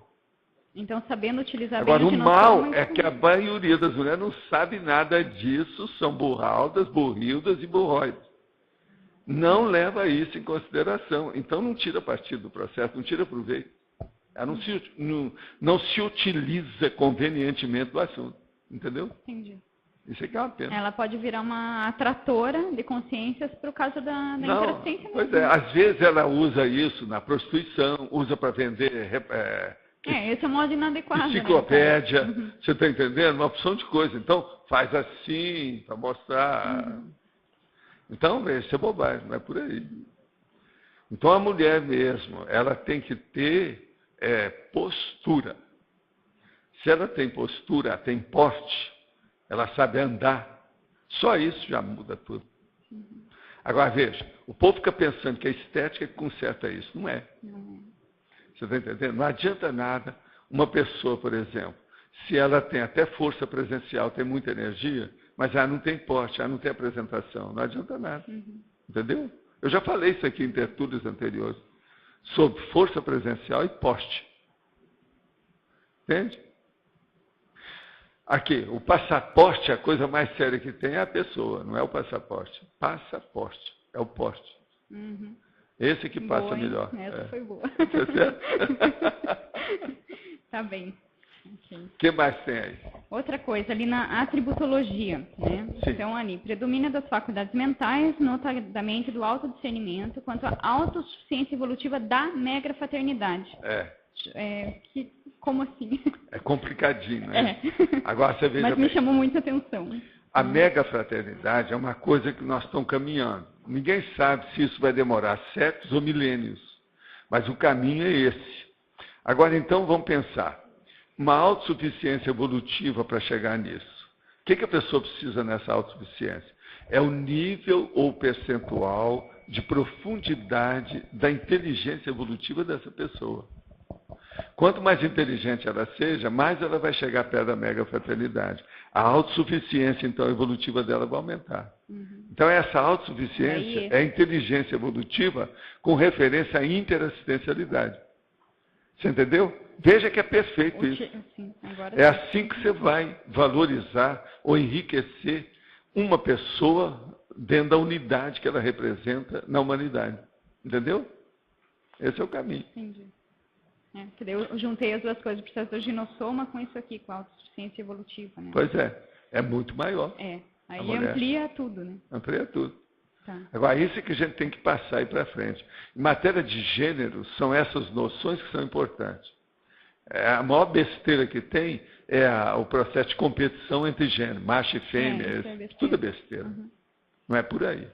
Então, sabendo utilizar agora, bem o mal é que a maioria das mulheres não sabe nada disso, são burraldas, burrildas e burróides. Não leva isso em consideração. Então, não tira partido do processo, não tira proveito. Ela não se utiliza convenientemente do assunto. Entendeu? Entendi. Isso é que é uma pena. Ela pode virar uma atratora de consciências por causa da intersciência. Pois é, às vezes ela usa isso na prostituição, usa para vender... esse é um modo inadequado. Enciclopédia, né? Você está entendendo? Uma opção de coisa. Então, faz assim, para mostrar. Então, isso é bobagem, não é por aí. Então, a mulher mesmo, ela tem que ter postura. Se ela tem postura, ela tem porte, ela sabe andar, só isso já muda tudo. Agora, veja, o povo fica pensando que a estética conserta isso. Não é. Você está entendendo? Não adianta nada uma pessoa, por exemplo, se ela tem até força presencial, tem muita energia, mas ela não tem porte, ela não tem apresentação. Não adianta nada. Entendeu? Eu já falei isso aqui em tertúlias anteriores, sobre força presencial e poste. Entende? Aqui, o passaporte, a coisa mais séria que tem é a pessoa, não é o passaporte. Passaporte, é o poste. Esse que passa boa, melhor. Essa foi boa. Tá certo? Tá bem. Okay. O que mais tem aí? Outra coisa, ali na atributologia, né? Sim. Então, ali, predomina das faculdades mentais, notadamente do autodiscernimento, quanto à autossuficiência evolutiva da megafraternidade. Como assim? É complicadinho, né? É. Agora você veja Mas me bem. chamou muita atenção. A megafraternidade é uma coisa que nós estamos caminhando. Ninguém sabe se isso vai demorar séculos ou milênios, mas o caminho é esse. Agora, então, vamos pensar. Uma autossuficiência evolutiva para chegar nisso. O que a pessoa precisa nessa autossuficiência? É o nível ou percentual de profundidade da inteligência evolutiva dessa pessoa. Quanto mais inteligente ela seja, mais ela vai chegar perto da megafraternidade. A autossuficiência, então, evolutiva dela vai aumentar. Então, essa autossuficiência é a inteligência evolutiva com referência à interassistencialidade. Você entendeu? Veja que é perfeito isso. É assim que você vai valorizar ou enriquecer uma pessoa dentro da unidade que ela representa na humanidade. Entendeu? Esse é o caminho. Entendi. Porque eu juntei as duas coisas, o processo do ginossoma com isso aqui, com a autossuficiência evolutiva. Né? Pois é. É muito maior. Aí amplia tudo, né? Amplia tudo. Tá. Agora, isso é que a gente tem que passar aí para frente. Em matéria de gênero, são essas noções que são importantes. A maior besteira que tem é o processo de competição entre gêneros, macho e fêmea. Tudo é besteira. Não é por aí.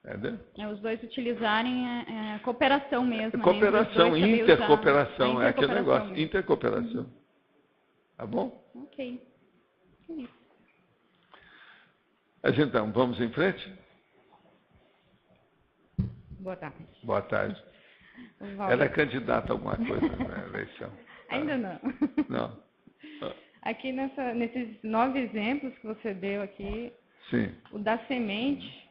Entendeu? Os dois utilizarem a cooperação mesmo. Cooperação, intercooperação, é aquele negócio. Mesmo. Intercooperação. Tá bom? Ok. É isso. Mas então, vamos em frente? Boa tarde. Boa tarde. Ela é candidata a alguma coisa na eleição? Ainda não. Não. Aqui nesses 9 exemplos que você deu aqui, Sim. o da semente,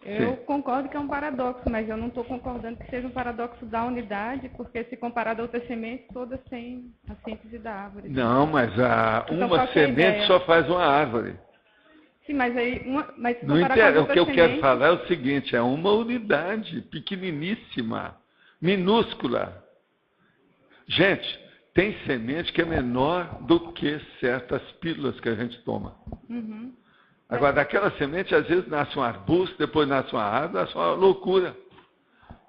eu Sim. concordo que é um paradoxo, mas eu não estou concordando que seja um paradoxo da unidade, porque se comparado a outras sementes, todas têm a síntese da árvore. Não, mas Então, uma semente só faz uma árvore. Sim, mas aí mas se Não comparar com as interessa. O outras que eu quero sementes, falar é o seguinte, é uma unidade pequeniníssima, minúscula. Gente, tem semente que é menor do que certas pílulas que a gente toma. Agora, daquela semente, às vezes nasce um arbusto, depois nasce uma árvore, nasce uma loucura.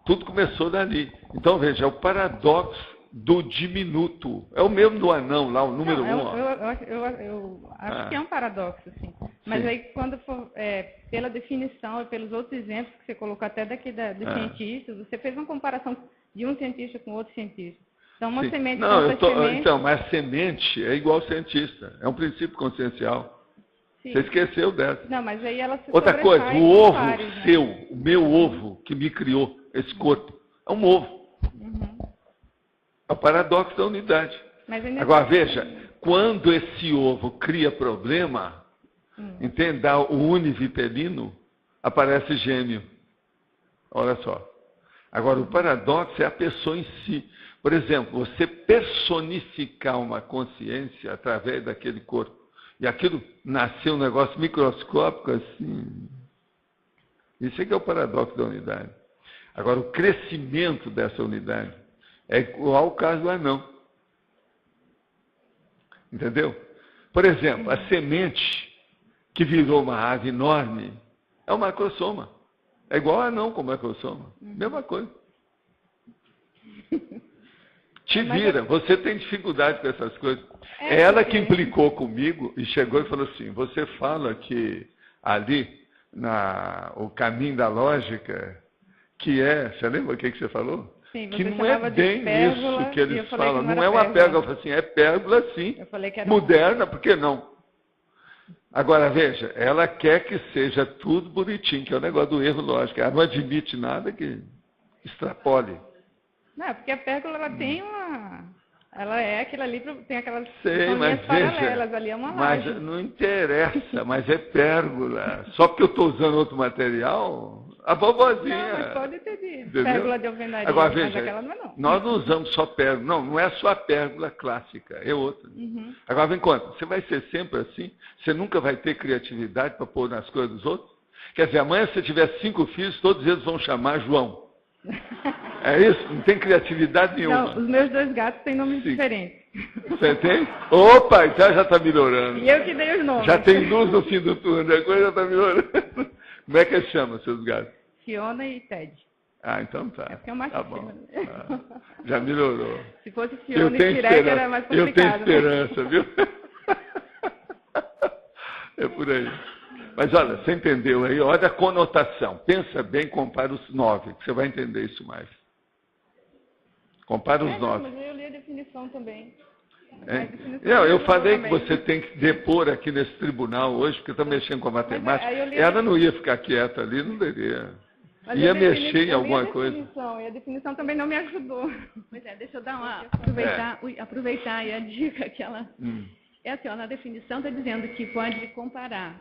Tudo começou dali. Então, veja, é o paradoxo do diminuto. É o mesmo do anão lá, o número 1. Eu acho que é um paradoxo, sim. Mas aí, quando for, pela definição e pelos outros exemplos que você colocou até daqui dos cientistas, você fez uma comparação de um cientista com outro cientista. Então, uma semente semente... Então, mas a semente é igual ao cientista. É um princípio consciencial. Sim. Você esqueceu dessa. Não, mas aí ela se Outra coisa, sobressai o com ovo pares, né? seu, o meu ovo que me criou, esse corpo, é um ovo. É o paradoxo da unidade. Mas ainda Agora, veja, quando esse ovo cria problema, entende? Dá o univitelino, aparece gêmeo. Olha só. Agora, o paradoxo é a pessoa em si. Por exemplo, você personificar uma consciência através daquele corpo. E aquilo nasceu um negócio microscópico assim. Isso é que é o paradoxo da unidade. Agora, o crescimento dessa unidade é igual ao caso do anão. Entendeu? Por exemplo, a semente que virou uma ave enorme é um macrosoma. É igual ao anão com macrosoma. Mesma coisa. Te vira, você tem dificuldade com essas coisas. É ela que implicou comigo e chegou e falou assim, você fala que ali, o caminho da lógica, que é, você lembra o que você falou? Sim, que não é bem pérgola, isso que eles falam, que não é uma pérgola, eu falei assim, é pérgola sim, eu falei que era moderna, por que não? Agora veja, ela quer que seja tudo bonitinho, que é o negócio do erro lógico, ela não admite nada que extrapole. Não, porque a pérgola, ela tem uma... Ela é aquilo ali, tem aquelas Sei, mas linhas paralelas, veja, ali é uma mas laje. não interessa, mas é pérgola. Só porque eu estou usando outro material, a vovozinha. Não, mas pode ter de Entendeu? pérgola de alvenaria, Agora, mas veja, aquela não é não. nós não usamos só pérgola. Não, não é só a pérgola clássica, é outra. Uhum. Agora, vem conta, você vai ser sempre assim? Você nunca vai ter criatividade para pôr nas coisas dos outros? Quer dizer, amanhã, se você tiver 5 filhos, todos eles vão chamar João. É isso? Não tem criatividade nenhuma. Não, os meus 2 gatos têm nomes Sim. diferentes. Você tem? Opa, então já está melhorando. E eu que dei os nomes. Já tem luz no fim do túnel, a coisa já está melhorando. Como é que chama seus gatos? Fiona e Ted. Ah, então tá. É porque é um macho tá bom. fêmea. Ah, já melhorou. Se fosse Eu Fiona e tenho Tirek era mais eu tenho complicado. né? esperança, viu? É por aí. Mas olha, você entendeu aí? Olha a conotação. Pensa bem, compara os 9, que você vai entender isso mais. Compara os 9. Mas eu li a definição também. É. Não, eu falei que você tem que depor aqui nesse tribunal hoje, porque está mexendo com a matemática. Ela não ia ficar quieta ali, não deveria. Mas Ia eu mexer em eu li alguma a coisa. definição, e a definição também não me ajudou. Pois é, deixa eu dar uma, É. aproveitar aí a dica que ela... É assim, ó, na definição está dizendo que pode comparar,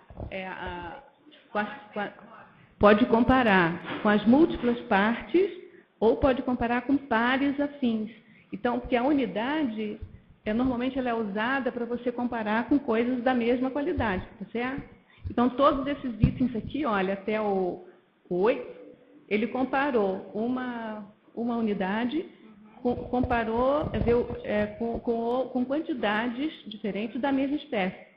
pode comparar com as múltiplas partes ou pode comparar com pares afins. Então, porque a unidade, normalmente ela é usada para você comparar com coisas da mesma qualidade, tá certo? Então, todos esses itens aqui, olha, até o 8, ele comparou uma unidade, comparou com quantidades diferentes da mesma espécie.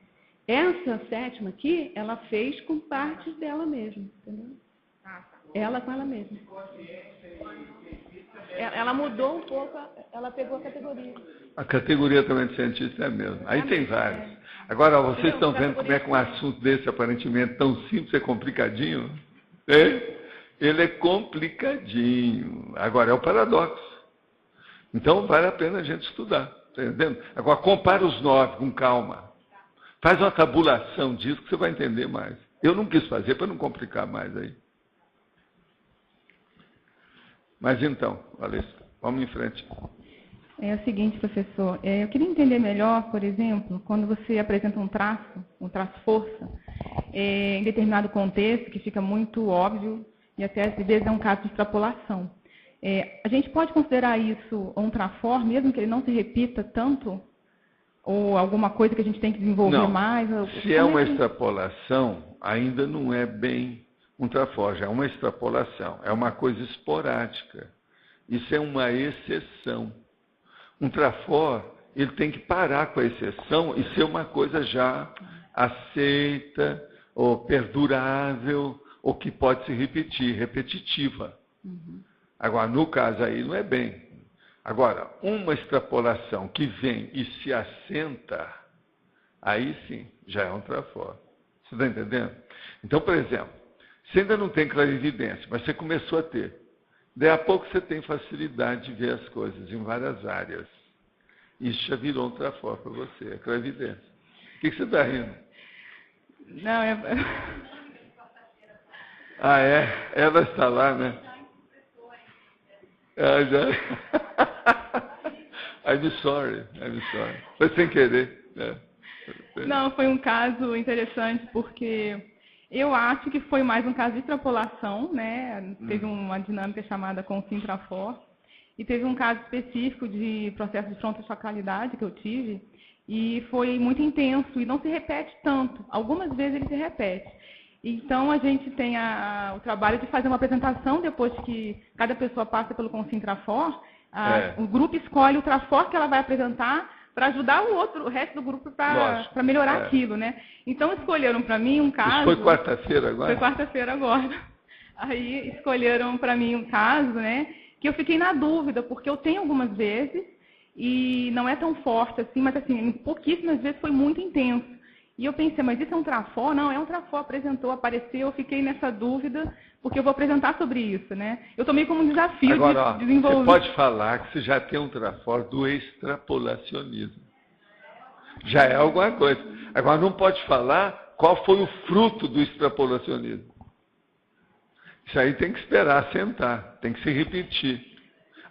Essa 7ª aqui, ela fez com partes dela mesma, entendeu? Ela com ela mesma. Ela mudou um pouco, ela pegou a categoria. A categoria também de cientista é a mesma. Aí tem vários. Agora, vocês estão vendo como é que um assunto desse, aparentemente tão simples, é complicadinho? Ele é complicadinho. Agora, é o paradoxo. Então, vale a pena a gente estudar. Está entendendo? Agora, compara os 9 com calma. Faz uma tabulação disso que você vai entender mais. Eu não quis fazer para não complicar mais aí. Mas então, Valesca, vamos em frente. É o seguinte, professor, eu queria entender melhor, por exemplo, quando você apresenta um traço força, em determinado contexto, que fica muito óbvio, e até às vezes é um caso de extrapolação. A gente pode considerar isso um trafor, mesmo que ele não se repita tanto? Ou alguma coisa que a gente tem que desenvolver mais? Se é uma extrapolação, ainda não é bem um trafor, já é uma extrapolação, é uma coisa esporádica. Isso é uma exceção. Um trafor, ele tem que parar com a exceção e ser uma coisa já aceita, ou perdurável, ou que pode se repetir, repetitiva. Agora, no caso aí, não é bem. Agora, uma extrapolação que vem e se assenta, aí sim, já é um trafor. Você está entendendo? Então, por exemplo, você ainda não tem clarividência, mas você começou a ter. Daí a pouco você tem facilidade de ver as coisas em várias áreas. Isso já virou um trafor para você, a clarividência. O que você está rindo? Não, Ah, é? Ela está lá, né? Ah, já. I'm sorry. Foi sem querer. Não, foi um caso interessante porque eu acho que foi mais um caso de extrapolação, né? Teve uma dinâmica chamada Consim-Trafor e teve um caso específico de processo de frontosacralidade que eu tive e foi muito intenso e não se repete tanto. Algumas vezes ele se repete. Então, a gente tem o trabalho de fazer uma apresentação depois que cada pessoa passa pelo Consim-Trafor. O grupo escolhe o trafor que ela vai apresentar para ajudar o resto do grupo para melhorar aquilo, né? Então, escolheram para mim um caso... Isso foi quarta-feira agora? Foi quarta-feira agora. Aí, escolheram para mim um caso, né? Que eu fiquei na dúvida, porque eu tenho algumas vezes e não é tão forte assim, mas assim, em pouquíssimas vezes foi muito intenso. E eu pensei, mas isso é um trafor? Não, é um trafor, apresentou, apareceu, eu fiquei nessa dúvida, porque eu vou apresentar sobre isso, né? Eu tomei como um desafio agora, de desenvolver... Você pode falar que você já tem um trafor do extrapolacionismo. Já é alguma coisa. Agora, não pode falar qual foi o fruto do extrapolacionismo. Isso aí tem que esperar sentar, tem que se repetir.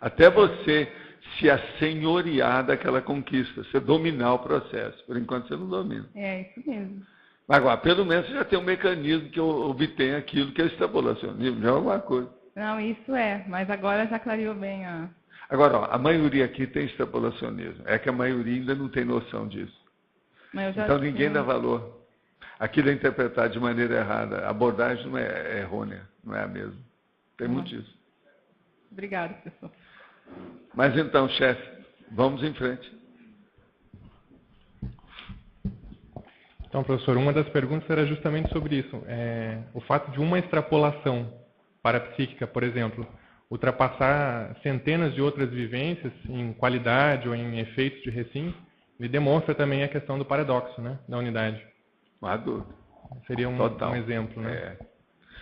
Até você se assenhorear daquela conquista, você dominar o processo. Por enquanto você não domina. É isso mesmo. Agora, pelo menos você já tem um mecanismo que obtém aquilo que é extrapolacionismo, já é alguma coisa. Não, isso mas agora já clareou bem a... Agora, ó, a maioria aqui tem extrapolacionismo. É que a maioria ainda não tem noção disso. Então ninguém dá valor. Aquilo é interpretado de maneira errada. A abordagem não é errônea, não é a mesma. Tem muito disso. Obrigada, professor. Mas então, chefe, vamos em frente. Então, professor, uma das perguntas era justamente sobre isso. O fato de uma extrapolação parapsíquica, por exemplo, ultrapassar centenas de outras vivências em qualidade ou em efeitos de recim, ele demonstra também a questão do paradoxo, né, da unidade. Seria um exemplo, né?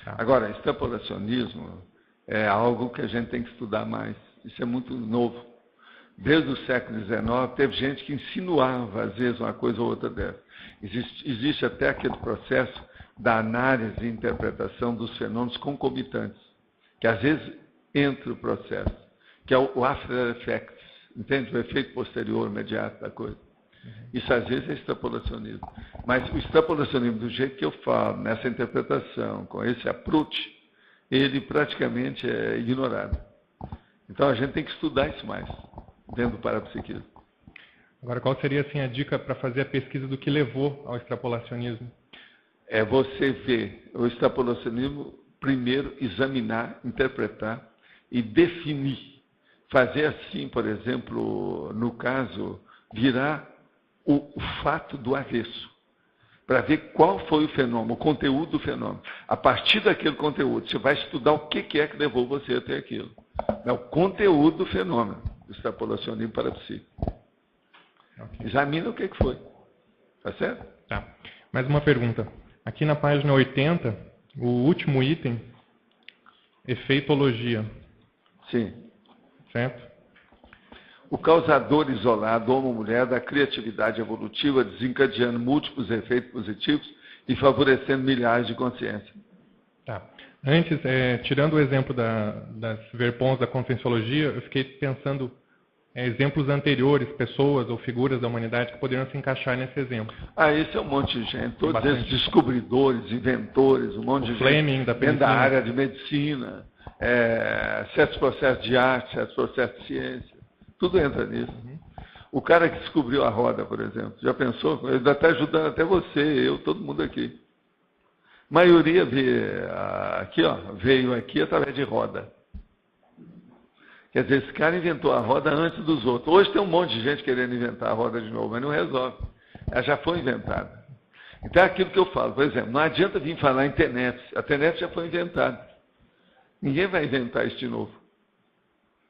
Tá. Agora, extrapolacionismo é algo que a gente tem que estudar mais. Isso é muito novo. Desde o século XIX, teve gente que insinuava, às vezes, uma coisa ou outra dessa. Existe até aquele processo da análise e interpretação dos fenômenos concomitantes, que às vezes entra o processo, que é o after effects, entende? O efeito posterior, imediato da coisa. Isso às vezes é extrapolacionismo. Mas o extrapolacionismo, do jeito que eu falo, nessa interpretação, com esse approach, ele praticamente é ignorado. Então a gente tem que estudar isso mais, dentro do parapsiquismo. Agora, qual seria assim, a dica para fazer a pesquisa do que levou ao extrapolacionismo? É você ver o extrapolacionismo, primeiro examinar, interpretar e definir. Fazer assim, por exemplo, no caso, virar o fato do avesso, para ver qual foi o fenômeno, o conteúdo do fenômeno. A partir daquele conteúdo, você vai estudar o que é que levou você até aquilo. É o conteúdo do fenômeno, do extrapolacionismo parapsíquico. Okay. Examina o que foi. Tá certo? Tá. Mais uma pergunta. Aqui na página 80, o último item, efeitologia. Sim. Certo? O causador isolado, homem ou mulher, da criatividade evolutiva, desencadeando múltiplos efeitos positivos e favorecendo milhares de consciências. Tá. Antes, tirando o exemplo das verpons da conscienciologia, eu fiquei pensando exemplos anteriores, pessoas ou figuras da humanidade que poderiam se encaixar nesse exemplo. Esse é um monte de gente, todos esses descobridores, inventores, um monte de Fleming, gente dentro da área de medicina, certos processos de arte, certos processos de ciência, tudo entra nisso. O cara que descobriu a roda, por exemplo, já pensou? Ele está ajudando até você, eu, todo mundo aqui. A maioria veio aqui através de roda. Quer dizer, esse cara inventou a roda antes dos outros. Hoje tem um monte de gente querendo inventar a roda de novo, mas não resolve. Ela já foi inventada. Então é aquilo que eu falo, por exemplo, não adianta vir falar em TENET. A TENET já foi inventada. Ninguém vai inventar isso de novo.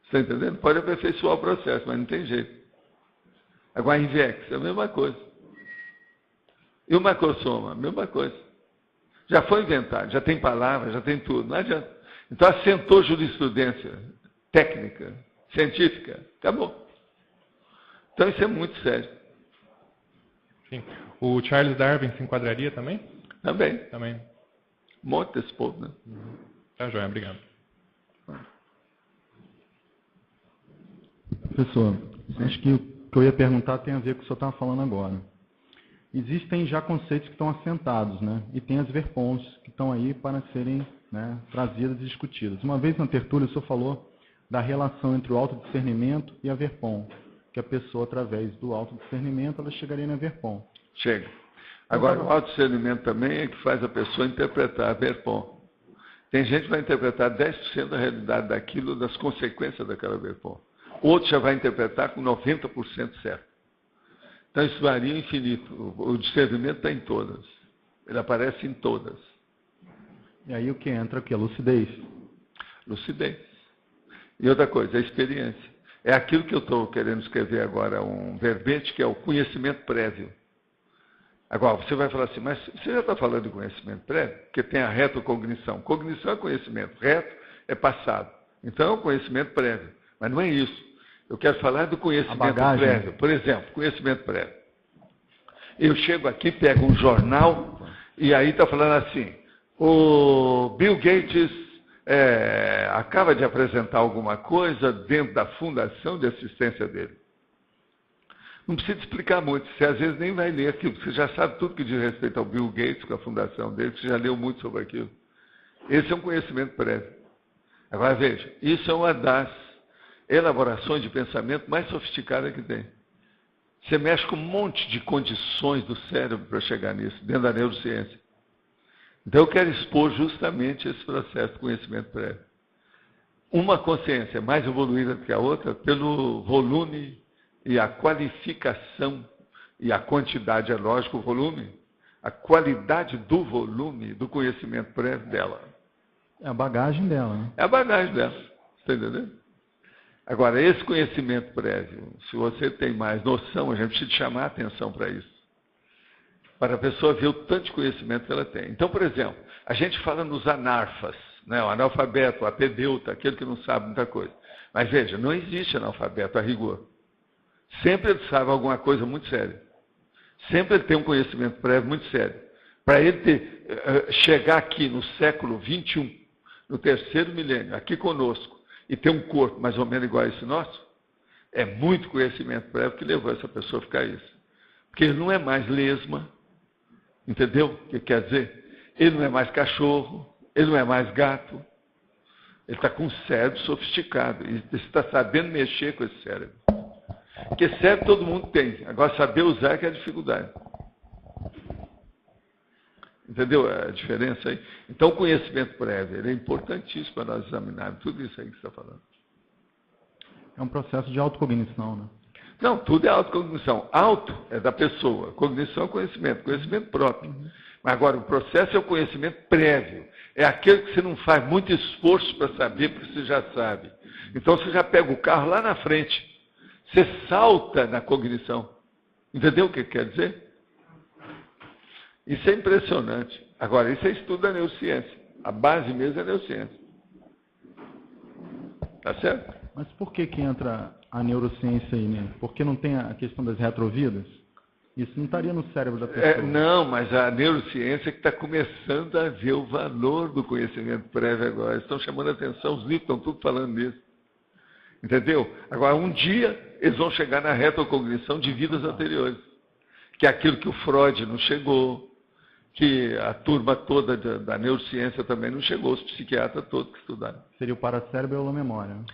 Você está entendendo? Pode aperfeiçoar o processo, mas não tem jeito. Agora, a INVEX é a mesma coisa. E o macrosoma, a mesma coisa. Já foi inventado, já tem palavras, já tem tudo. Não adianta. Então, assentou jurisprudência técnica, científica, acabou. Então, isso é muito sério. Sim. O Charles Darwin se enquadraria também? Também. Também. Um monte desse povo, né? Tá joia, obrigado. Professor, acho que o que eu ia perguntar tem a ver com o que o senhor estava falando agora. Existem já conceitos que estão assentados, né? E tem as verpons que estão aí para serem, né, trazidas e discutidas. Uma vez na tertúlia o senhor falou da relação entre o autodiscernimento e a verpon, que a pessoa, através do autodiscernimento, ela chegaria na verpon. Chega. Agora, o autodiscernimento também é que faz a pessoa interpretar a verpon. Tem gente que vai interpretar 10% da realidade daquilo, das consequências daquela verpon. Outro já vai interpretar com 90% certo. Então, isso varia infinito. O discernimento está em todas. Ele aparece em todas. E aí o que entra aqui? A lucidez. Lucidez. E outra coisa, a experiência. É aquilo que eu estou querendo escrever agora, um verbete, que é o conhecimento prévio. Agora, você vai falar assim, mas você já está falando de conhecimento prévio? Porque tem a retocognição. Cognição é conhecimento, reto é passado. Então, é o conhecimento prévio. Mas não é isso. Eu quero falar do conhecimento prévio. Por exemplo, conhecimento prévio. Eu chego aqui, pego um jornal, e aí está falando assim, o Bill Gates acaba de apresentar alguma coisa dentro da fundação de assistência dele. Não precisa explicar muito, você às vezes nem vai ler aquilo, você já sabe tudo que diz respeito ao Bill Gates, com a fundação dele, você já leu muito sobre aquilo. Esse é um conhecimento prévio. Agora veja, isso é uma das elaborações de pensamento mais sofisticadas que tem. Você mexe com um monte de condições do cérebro para chegar nisso, dentro da neurociência. Então eu quero expor justamente esse processo de conhecimento prévio. Uma consciência mais evoluída do que a outra, pelo volume e a qualificação e a quantidade, é lógico, o volume, a qualidade do volume do conhecimento prévio dela. É a bagagem dela, né? É a bagagem dela, está entendendo? Agora, esse conhecimento prévio, se você tem mais noção, a gente precisa chamar a atenção para isso. Para a pessoa ver o tanto de conhecimento que ela tem. Então, por exemplo, a gente fala nos anarfas, né? O analfabeto, o apedeuta, aquele que não sabe muita coisa. Mas veja, não existe analfabeto a rigor. Sempre ele sabe alguma coisa muito séria. Sempre ele tem um conhecimento prévio muito sério. Para ele chegar aqui no século XXI, no terceiro milênio, aqui conosco, e ter um corpo mais ou menos igual a esse nosso, é muito conhecimento prévio que levou essa pessoa a ficar isso. Porque ele não é mais lesma, entendeu o que quer dizer? Ele não é mais cachorro, ele não é mais gato, ele está com um cérebro sofisticado, e está sabendo mexer com esse cérebro. Porque cérebro todo mundo tem, agora saber usar é que é a dificuldade. Entendeu a diferença aí? Então, o conhecimento prévio ele é importantíssimo para nós examinarmos tudo isso aí que você está falando. É um processo de autocognição, né? Não, tudo é autocognição. Auto é da pessoa, cognição é conhecimento próprio. Mas agora, o processo é o conhecimento prévio. É aquele que você não faz muito esforço para saber, porque você já sabe. Então, você já pega o carro lá na frente. Você salta na cognição. Entendeu o que quer dizer? Isso é impressionante. Agora, isso é estudo da neurociência. A base mesmo é a neurociência. Tá certo? Mas por que entra a neurociência aí, né? Porque não tem a questão das retrovidas? Isso não estaria no cérebro da pessoa. Não, mas a neurociência que está começando a ver o valor do conhecimento prévio agora. Eles estão chamando a atenção, os livros estão tudo falando nisso. Entendeu? Agora, um dia, eles vão chegar na retrocognição de vidas anteriores. Que é aquilo que o Freud não chegou, que a turma toda da neurociência também não chegou, os psiquiatras todos que estudaram. Seria o paracérebro ou a memória? Né?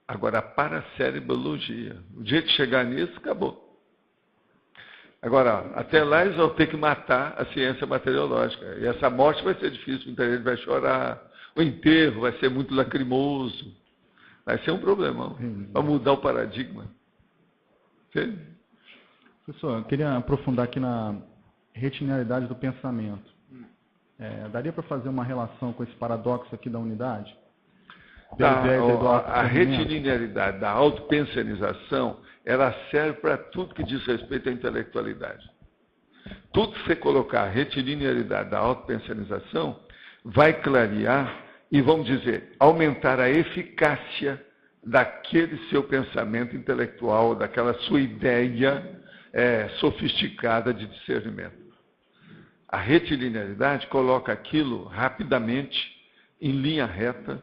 Agora, a paracerebrologia. O dia que chegar nisso, acabou. Agora, até lá eles vão ter que matar a ciência materiológica. E essa morte vai ser difícil, muita gente vai chorar. O enterro vai ser muito lacrimoso. Vai ser um problemão. Vai mudar o paradigma. Entende? Professor, eu queria aprofundar aqui na retilinearidade do pensamento. Daria para fazer uma relação com esse paradoxo aqui da unidade? A retilinearidade da autopensionização, ela serve para tudo que diz respeito à intelectualidade. Tudo que você colocar a retilinearidade da autopensionização vai clarear e, vamos dizer, aumentar a eficácia daquele seu pensamento intelectual, daquela sua ideia sofisticada de discernimento. A retilinearidade coloca aquilo rapidamente, em linha reta,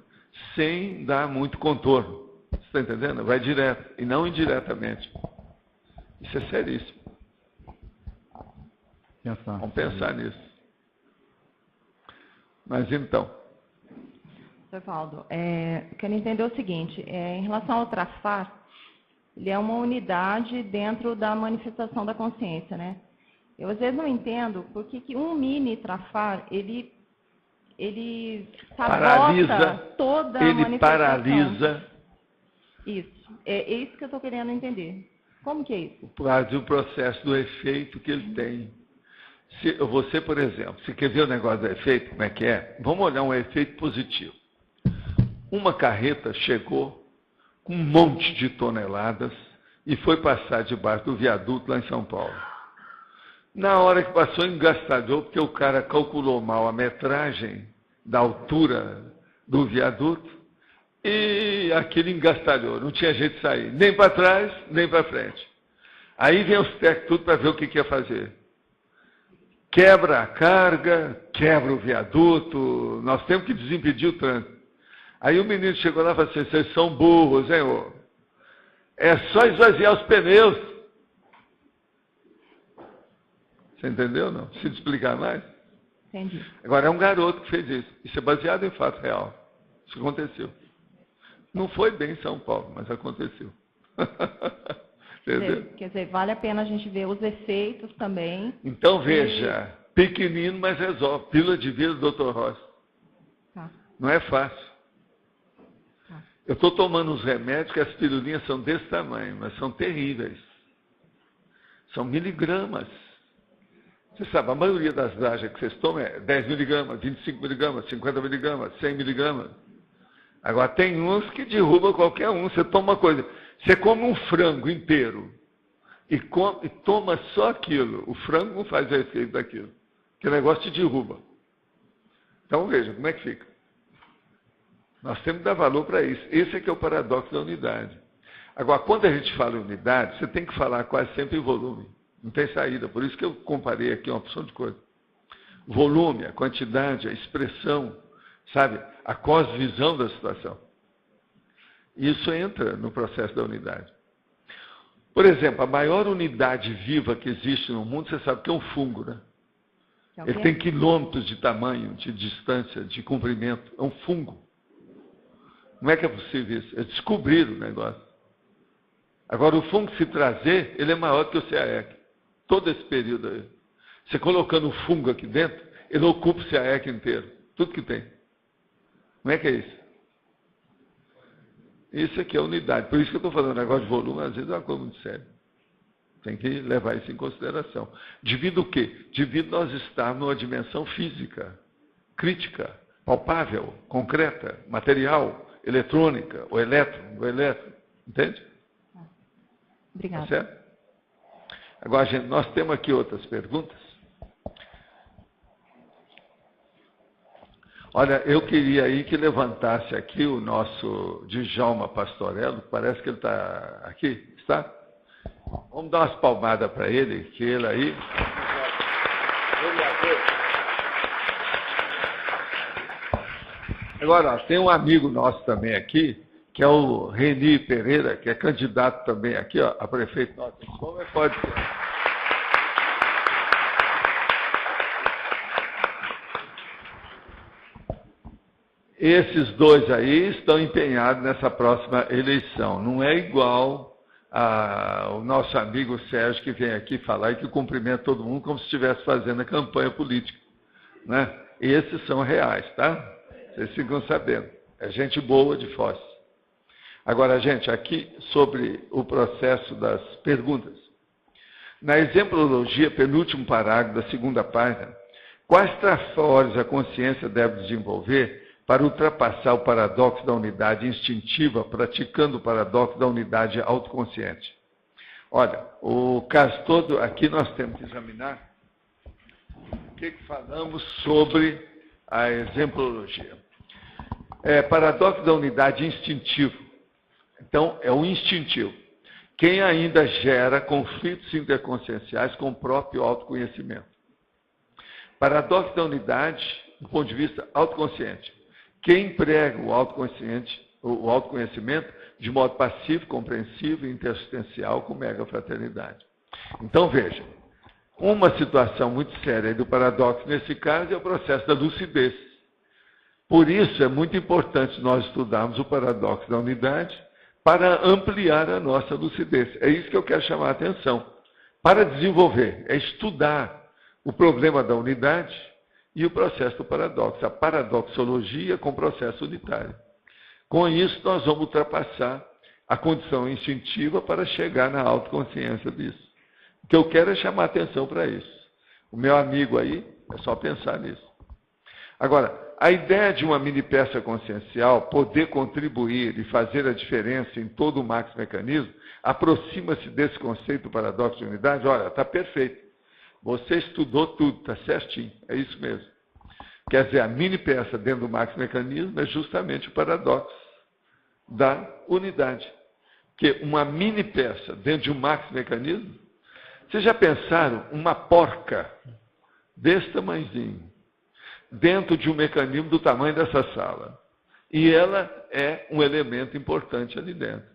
sem dar muito contorno. Você está entendendo? Vai direto, e não indiretamente. Isso é seríssimo. Vamos pensar nisso. Mas então... Sr. Valdo, quero entender o seguinte, em relação ao trafar, ele é uma unidade dentro da manifestação da consciência, né? Eu às vezes não entendo por que um mini trafar, ele sabota toda a manifestação. Ele paralisa. Isso. É isso que eu estou querendo entender. Como que é isso? O processo do efeito que ele tem. Se você, por exemplo, se quer ver o negócio do efeito, como é que é? Vamos olhar um efeito positivo. Uma carreta chegou com um monte de toneladas e foi passar debaixo do viaduto lá em São Paulo. Na hora que passou, engastalhou, porque o cara calculou mal a metragem da altura do viaduto e aquilo engastalhou. Não tinha jeito de sair, nem para trás, nem para frente. Aí vem os técnicos tudo para ver o que ia fazer. Quebra a carga, quebra o viaduto, nós temos que desimpedir o trânsito. Aí o menino chegou lá e falou assim, vocês são burros, hein, ô? É só esvaziar os pneus. Você entendeu, não? Preciso explicar mais? Entendi. Agora, é um garoto que fez isso. Isso é baseado em fato real. Isso aconteceu. Não foi bem em São Paulo, mas aconteceu. Entendeu? Quer dizer, vale a pena a gente ver os efeitos também. Então, veja, pequenino, mas resolve. Pílula de vida do Dr. Ross. Tá. Não é fácil. Tá. Eu estou tomando uns remédios que as pilulinhas são desse tamanho, mas são terríveis. São miligramas. Você sabe, a maioria das dragas que vocês tomam é 10 miligramas, 25 miligramas, 50 miligramas, 100 miligramas. Agora, tem uns que derrubam qualquer um. Você toma uma coisa, você come um frango inteiro e toma só aquilo. O frango não faz o efeito daquilo. Que o negócio te derruba. Então, veja, como é que fica? Nós temos que dar valor para isso. Esse é que é o paradoxo da unidade. Agora, quando a gente fala em unidade, você tem que falar quase sempre em volume. Não tem saída. Por isso que eu comparei aqui uma opção de coisa. Volume, a quantidade, a expressão, sabe? A cosvisão da situação. Isso entra no processo da unidade. Por exemplo, a maior unidade viva que existe no mundo, você sabe que é um fungo, né? Ele tem quilômetros de tamanho, de distância, de comprimento. É um fungo. Como é que é possível isso? Eles descobriram o negócio. Agora, o fungo, se trazer, ele é maior que o CAEC. Todo esse período aí. Você colocando um fungo aqui dentro, ele ocupa o CAEC inteiro. Tudo que tem. Como é que é isso? Isso aqui é unidade. Por isso que eu estou falando, negócio de volume, às vezes é uma coisa muito séria. Tem que levar isso em consideração. Devido o quê? Devido nós estarmos numa dimensão física, crítica, palpável, concreta, material, eletrônica, o elétron. Entende? Obrigada. Tá certo? Agora, gente, nós temos aqui outras perguntas. Olha, eu queria aí que levantasse aqui o nosso Djalma Pastorello, parece que ele está aqui, está? Vamos dar umas palmadas para ele, que ele aí... Agora, tem um amigo nosso também aqui, que é o Reni Pereira, que é candidato também aqui, ó, a prefeito nosso. Como é que pode ser? Esses dois aí estão empenhados nessa próxima eleição. Não é igual ao nosso amigo Sérgio, que vem aqui falar e que cumprimenta todo mundo como se estivesse fazendo a campanha política. Né? Esses são reais, tá? Vocês ficam sabendo. É gente boa de Foz. Agora, gente, aqui sobre o processo das perguntas. Na exemplologia, penúltimo parágrafo da segunda página, quais trafores a consciência deve desenvolver para ultrapassar o paradoxo da unidade instintiva, praticando o paradoxo da unidade autoconsciente? Olha, o caso todo, aqui nós temos que examinar o que falamos sobre a exemplologia. Paradoxo da unidade instintivo. Então, é o instintivo. Quem ainda gera conflitos interconscienciais com o próprio autoconhecimento. Paradoxo da unidade, do ponto de vista autoconsciente. Quem emprega o autoconhecimento de modo passivo, compreensivo e interassistencial com mega fraternidade. Então, veja, uma situação muito séria do paradoxo nesse caso é o processo da lucidez. Por isso, é muito importante nós estudarmos o paradoxo da unidade para ampliar a nossa lucidez. É isso que eu quero chamar a atenção. Para desenvolver, é estudar o problema da unidade e o processo do paradoxo, a paradoxologia com o processo unitário. Com isso, nós vamos ultrapassar a condição instintiva para chegar na autoconsciência disso. O que eu quero é chamar a atenção para isso. O meu amigo aí, é só pensar nisso. Agora, a ideia de uma mini peça consciencial poder contribuir e fazer a diferença em todo o maxi-mecanismo aproxima-se desse conceito do paradoxo de unidade? Olha, está perfeito. Você estudou tudo, está certinho, é isso mesmo. Quer dizer, a mini peça dentro do maxi-mecanismo é justamente o paradoxo da unidade. Porque uma mini peça dentro de um maxi-mecanismo, vocês já pensaram uma porca desse tamanhozinho, dentro de um mecanismo do tamanho dessa sala? E ela é um elemento importante ali dentro.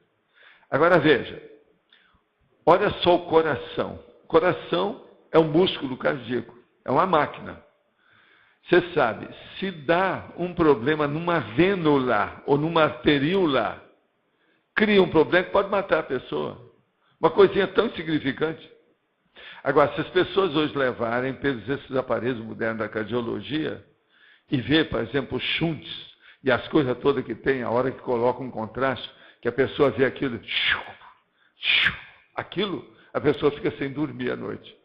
Agora veja, olha só o coração. O coração é um músculo cardíaco, é uma máquina. Você sabe, se dá um problema numa vênula ou numa arteríola, cria um problema que pode matar a pessoa. Uma coisinha tão insignificante. Agora, se as pessoas hoje levarem pelos esses aparelhos modernos da cardiologia e ver, por exemplo, shunts e as coisas todas que tem, a hora que coloca um contraste, que a pessoa vê aquilo, a pessoa fica sem dormir à noite.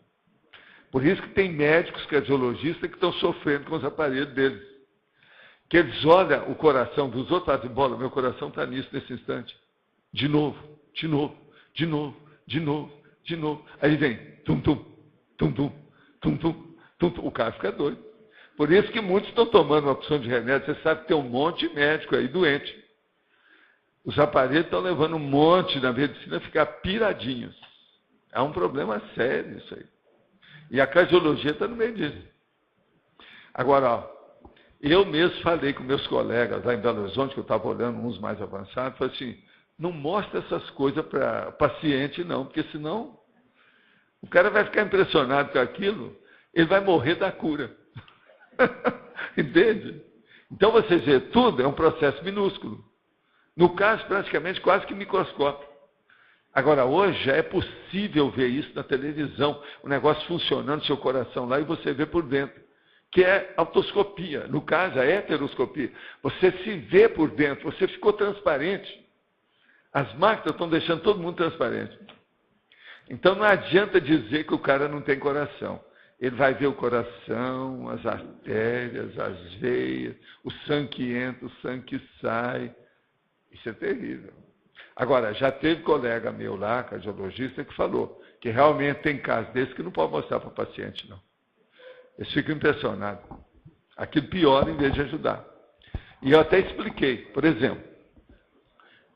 Por isso que tem médicos cardiologistas que estão sofrendo com os aparelhos deles. Que eles olham o coração dos outros e fazem, bola, meu coração está nisso nesse instante. De novo, de novo, de novo, de novo, de novo. Aí vem, tum-tum, tum-tum, tum-tum, tum-tum. O cara fica doido. Por isso que muitos estão tomando uma opção de remédio. Você sabe que tem um monte de médico aí doente. Os aparelhos estão levando um monte da medicina a ficar piradinhos. É um problema sério isso aí. E a cardiologia está no meio disso. Agora, ó, eu mesmo falei com meus colegas lá em Belo Horizonte, que eu estava olhando uns mais avançados, falei assim, não mostra essas coisas para paciente não, porque senão o cara vai ficar impressionado com aquilo, ele vai morrer da cura. Entende? Então você vê, tudo é um processo minúsculo. No caso, praticamente quase que microscópico. Agora, hoje já é possível ver isso na televisão, o negócio funcionando, seu coração lá, e você vê por dentro, que é autoscopia, no caso, a heteroscopia. Você se vê por dentro, você ficou transparente. As máquinas estão deixando todo mundo transparente. Então, não adianta dizer que o cara não tem coração. Ele vai ver o coração, as artérias, as veias, o sangue que entra, o sangue que sai. Isso é terrível. Agora, já teve colega meu lá, cardiologista, que falou que realmente tem casos desses que não pode mostrar para o paciente, não. Eles ficam impressionados. Aquilo piora em vez de ajudar. E eu até expliquei, por exemplo,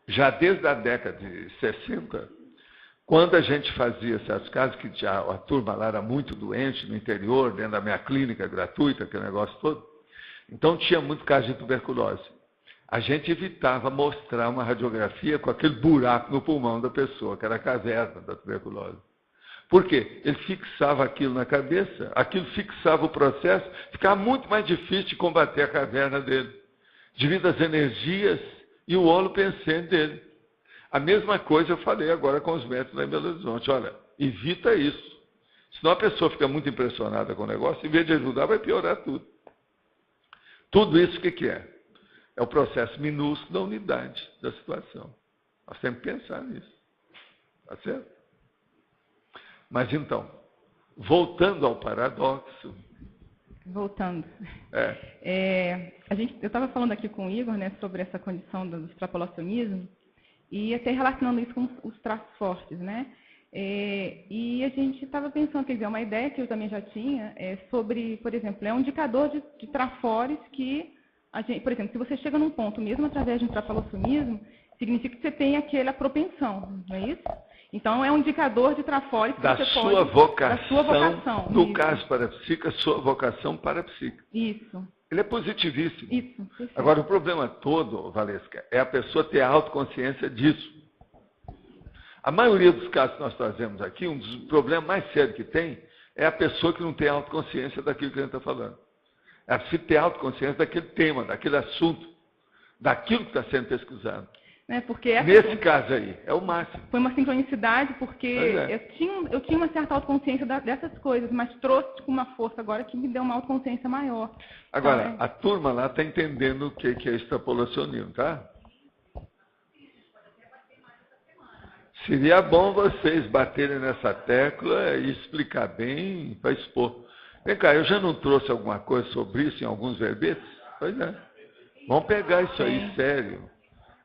já desde a década de 60, quando a gente fazia certos casos, que já a turma lá era muito doente no interior, dentro da minha clínica gratuita, aquele negócio todo, então tinha muito caso de tuberculose. A gente evitava mostrar uma radiografia com aquele buraco no pulmão da pessoa, que era a caverna da tuberculose. Por quê? Ele fixava aquilo na cabeça, aquilo fixava o processo, ficava muito mais difícil de combater a caverna dele, devido às energias e o olo pensante dele. A mesma coisa eu falei agora com os médicos lá em Belo Horizonte. Olha, evita isso. Senão a pessoa fica muito impressionada com o negócio, em vez de ajudar, vai piorar tudo. Tudo isso o que é? É o processo minúsculo da unidade da situação. Nós temos que pensar nisso. Tá certo? Mas então, voltando ao paradoxo. Voltando. Eu estava falando aqui com o Igor, né, sobre essa condição do extrapolacionismo, e até relacionando isso com os traços fortes, né? E a gente estava pensando, quer dizer, uma ideia que eu também já tinha, sobre, por exemplo, é um indicador de trafores que, por exemplo, se você chega num ponto, mesmo através de um extrapolacionismo, significa que você tem aquela propensão, não é isso? Então, é um indicador de trafores que da você sua pode... vocação, da sua vocação. No isso. caso parapsíquico, a sua vocação parapsíquica. Isso. Ele é positivíssimo. Isso. Perfeito. Agora, o problema todo, Valesca, é a pessoa ter autoconsciência disso. A maioria dos casos que nós trazemos aqui, um dos problemas mais sérios que tem é a pessoa que não tem autoconsciência daquilo que a gente está falando. É se ter autoconsciência daquele tema, daquele assunto, daquilo que está sendo pesquisado. Porque nesse caso aí, é o máximo. Foi uma sincronicidade, porque eu tinha uma certa autoconsciência dessas coisas, mas trouxe com uma força agora que me deu uma autoconsciência maior. Agora, então, a turma lá está entendendo o que é extrapolacionismo, tá? Seria bom vocês baterem nessa tecla e explicar bem para expor. Vem cá, eu já não trouxe alguma coisa sobre isso em alguns verbetes? Pois é. Vamos pegar isso aí sério.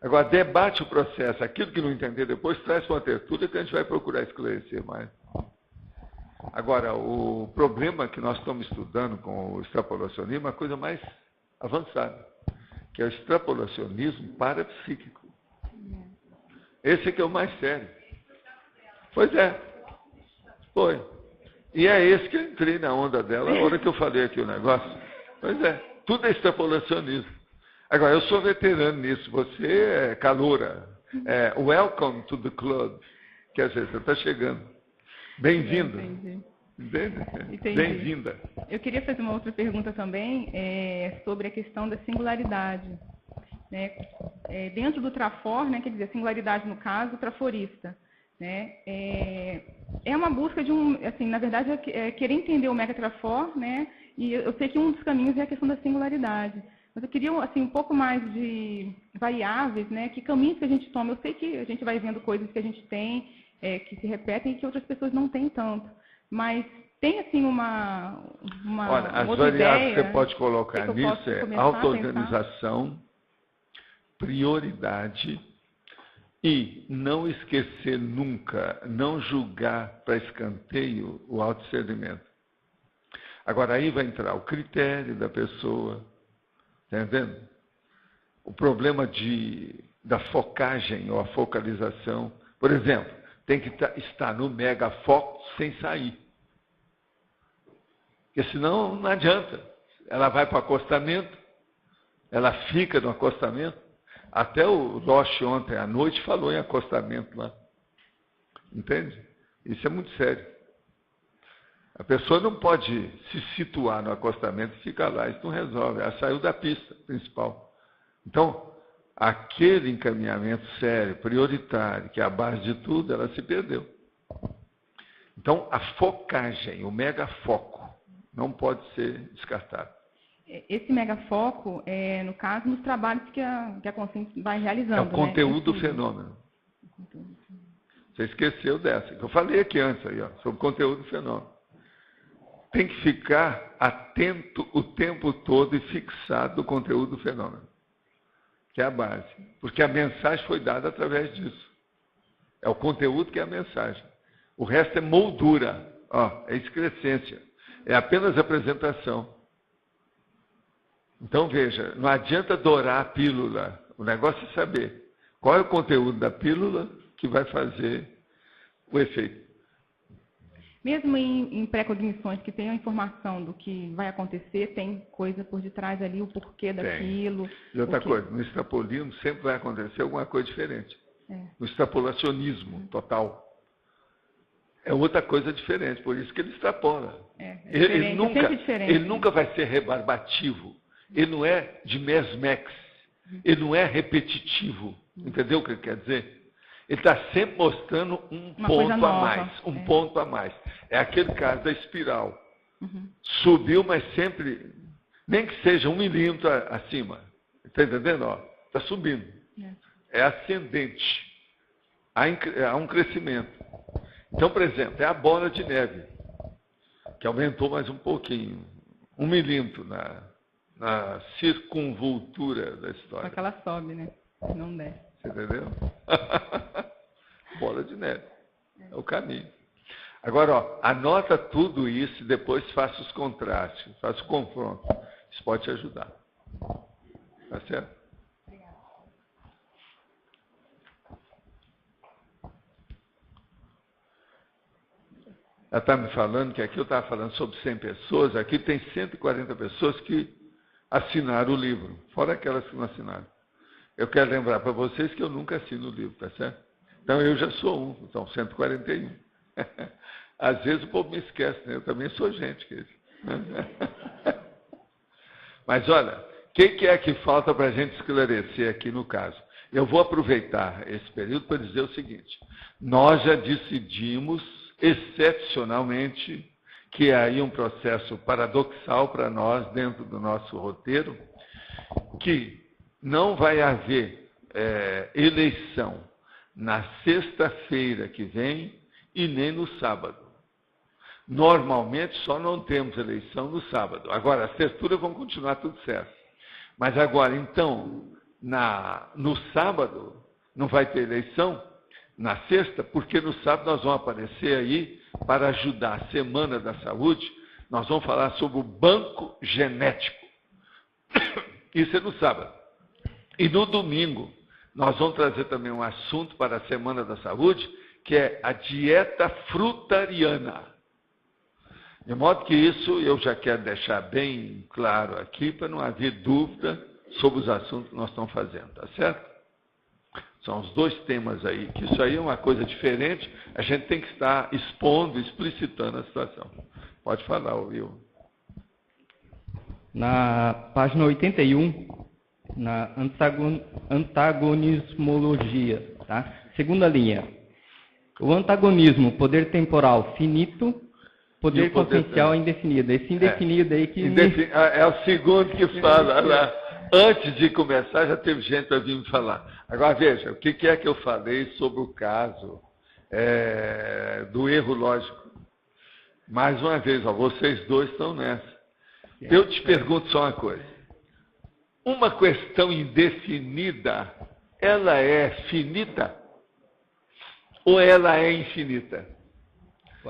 Agora, debate o processo. Aquilo que não entender depois, traz para uma tertúlia que a gente vai procurar esclarecer mais. Agora, o problema que nós estamos estudando com o extrapolacionismo é uma coisa mais avançada, que é o extrapolacionismo parapsíquico. Esse que é o mais sério. Pois é. Foi. E é esse que eu entrei na onda dela, a hora que eu falei aqui o negócio. Pois é. Tudo é extrapolacionismo. Agora, eu sou veterano nisso, você é caloura. Welcome to the club. Quer dizer, você está chegando. Bem-vindo. Entendi. Bem-vinda. Eu queria fazer uma outra pergunta também sobre a questão da singularidade. Né? Dentro do trafor, né, quer dizer, singularidade no caso, traforista. Né? É uma busca de assim, na verdade, querer entender o megatrafor, né? E eu sei que um dos caminhos é a questão da singularidade. Mas eu queria assim, um pouco mais de variáveis, né? Que caminhos que a gente toma. Eu sei que a gente vai vendo coisas que a gente tem, que se repetem e que outras pessoas não têm tanto. Mas tem, assim, Olha, as outra variáveis ideia que você pode colocar que nisso auto-organização, prioridade e não esquecer nunca, não julgar para escanteio o autodiscernimento. Agora, aí vai entrar o critério da pessoa, está entendendo? O problema da focagem ou a focalização. Por exemplo, tem que estar no mega foco sem sair. Porque senão não adianta. Ela vai para o acostamento, ela fica no acostamento. Até o Roche ontem à noite falou em acostamento lá. Entende? Isso é muito sério. A pessoa não pode se situar no acostamento e ficar lá. Isso não resolve. Ela saiu da pista principal. Então, aquele encaminhamento sério, prioritário, que é a base de tudo, ela se perdeu. Então, a focagem, o megafoco, não pode ser descartado. Esse megafoco é, no caso, nos trabalhos que a consciência vai realizando. É o conteúdo né? do fenômeno. Você esqueceu dessa, que eu falei aqui antes, aí, ó, sobre o conteúdo do fenômeno. Tem que ficar atento o tempo todo e fixado no conteúdo do fenômeno, que é a base. Porque a mensagem foi dada através disso. É o conteúdo que é a mensagem. O resto é moldura, ó, é excrescência. É apenas apresentação. Então, veja, não adianta dourar a pílula. O negócio é saber qual é o conteúdo da pílula que vai fazer o efeito. Mesmo em pré-cognições que tenham informação do que vai acontecer, tem coisa por detrás ali, o porquê daquilo. E outra coisa, no extrapolismo sempre vai acontecer alguma coisa diferente. No extrapolacionismo total. É outra coisa diferente, por isso que ele extrapola. Ele nunca vai ser rebarbativo. Ele não é de mesmex. Ele não é repetitivo. Entendeu o que ele quer dizer? Ele está sempre mostrando um ponto a mais. Um ponto a mais. É aquele caso da espiral. Subiu, mas sempre, nem que seja 1 milímetro acima. Está entendendo? Está subindo. É ascendente. Há um crescimento. Então, por exemplo, é a bola de neve, que aumentou mais um pouquinho. 1 milímetro na circunvoltura da história. Só que ela sobe, né? Não desce. Você entendeu? Bola de neve. É o caminho. Agora, ó, anota tudo isso e depois faça os contrastes, faça o confronto. Isso pode te ajudar. Tá certo? Obrigada. Ela está me falando que aqui eu estava falando sobre 100 pessoas, aqui tem 140 pessoas que assinaram o livro, fora aquelas que não assinaram. Eu quero lembrar para vocês que eu nunca assino o livro, tá certo? Então eu já sou um, então 141. Às vezes o povo me esquece, né? Eu também sou gente, querido. Mas olha, o que é que falta para a gente esclarecer aqui no caso? Eu vou aproveitar esse período para dizer o seguinte: nós já decidimos, excepcionalmente, que é aí um processo paradoxal para nós, dentro do nosso roteiro, que não vai haver eleição na sexta-feira que vem e nem no sábado. Normalmente só não temos eleição no sábado. Agora, as texturas vão continuar tudo certo. Mas agora, então, no sábado não vai ter eleição, na sexta, porque no sábado nós vamos aparecer aí para ajudar a Semana da Saúde. Nós vamos falar sobre o banco genético. Isso é no sábado. E no domingo, nós vamos trazer também um assunto para a Semana da Saúde, que é a dieta frutariana. De modo que isso eu já quero deixar bem claro aqui, para não haver dúvida sobre os assuntos que nós estamos fazendo, tá certo? São os dois temas aí, que isso aí é uma coisa diferente, a gente tem que estar expondo, explicitando a situação. Pode falar, Will. Na página 81, na antagonismologia, tá? Segunda linha. O antagonismo, poder temporal finito, poder consciencial indefinido. Esse indefinido aí que... É o segundo que fala lá. Antes de começar, já teve gente para vir me falar. Agora, veja, o que é que eu falei sobre o caso do erro lógico? Mais uma vez, ó, vocês dois estão nessa. Eu te pergunto só uma coisa. Uma questão indefinida, ela é finita ou ela é infinita?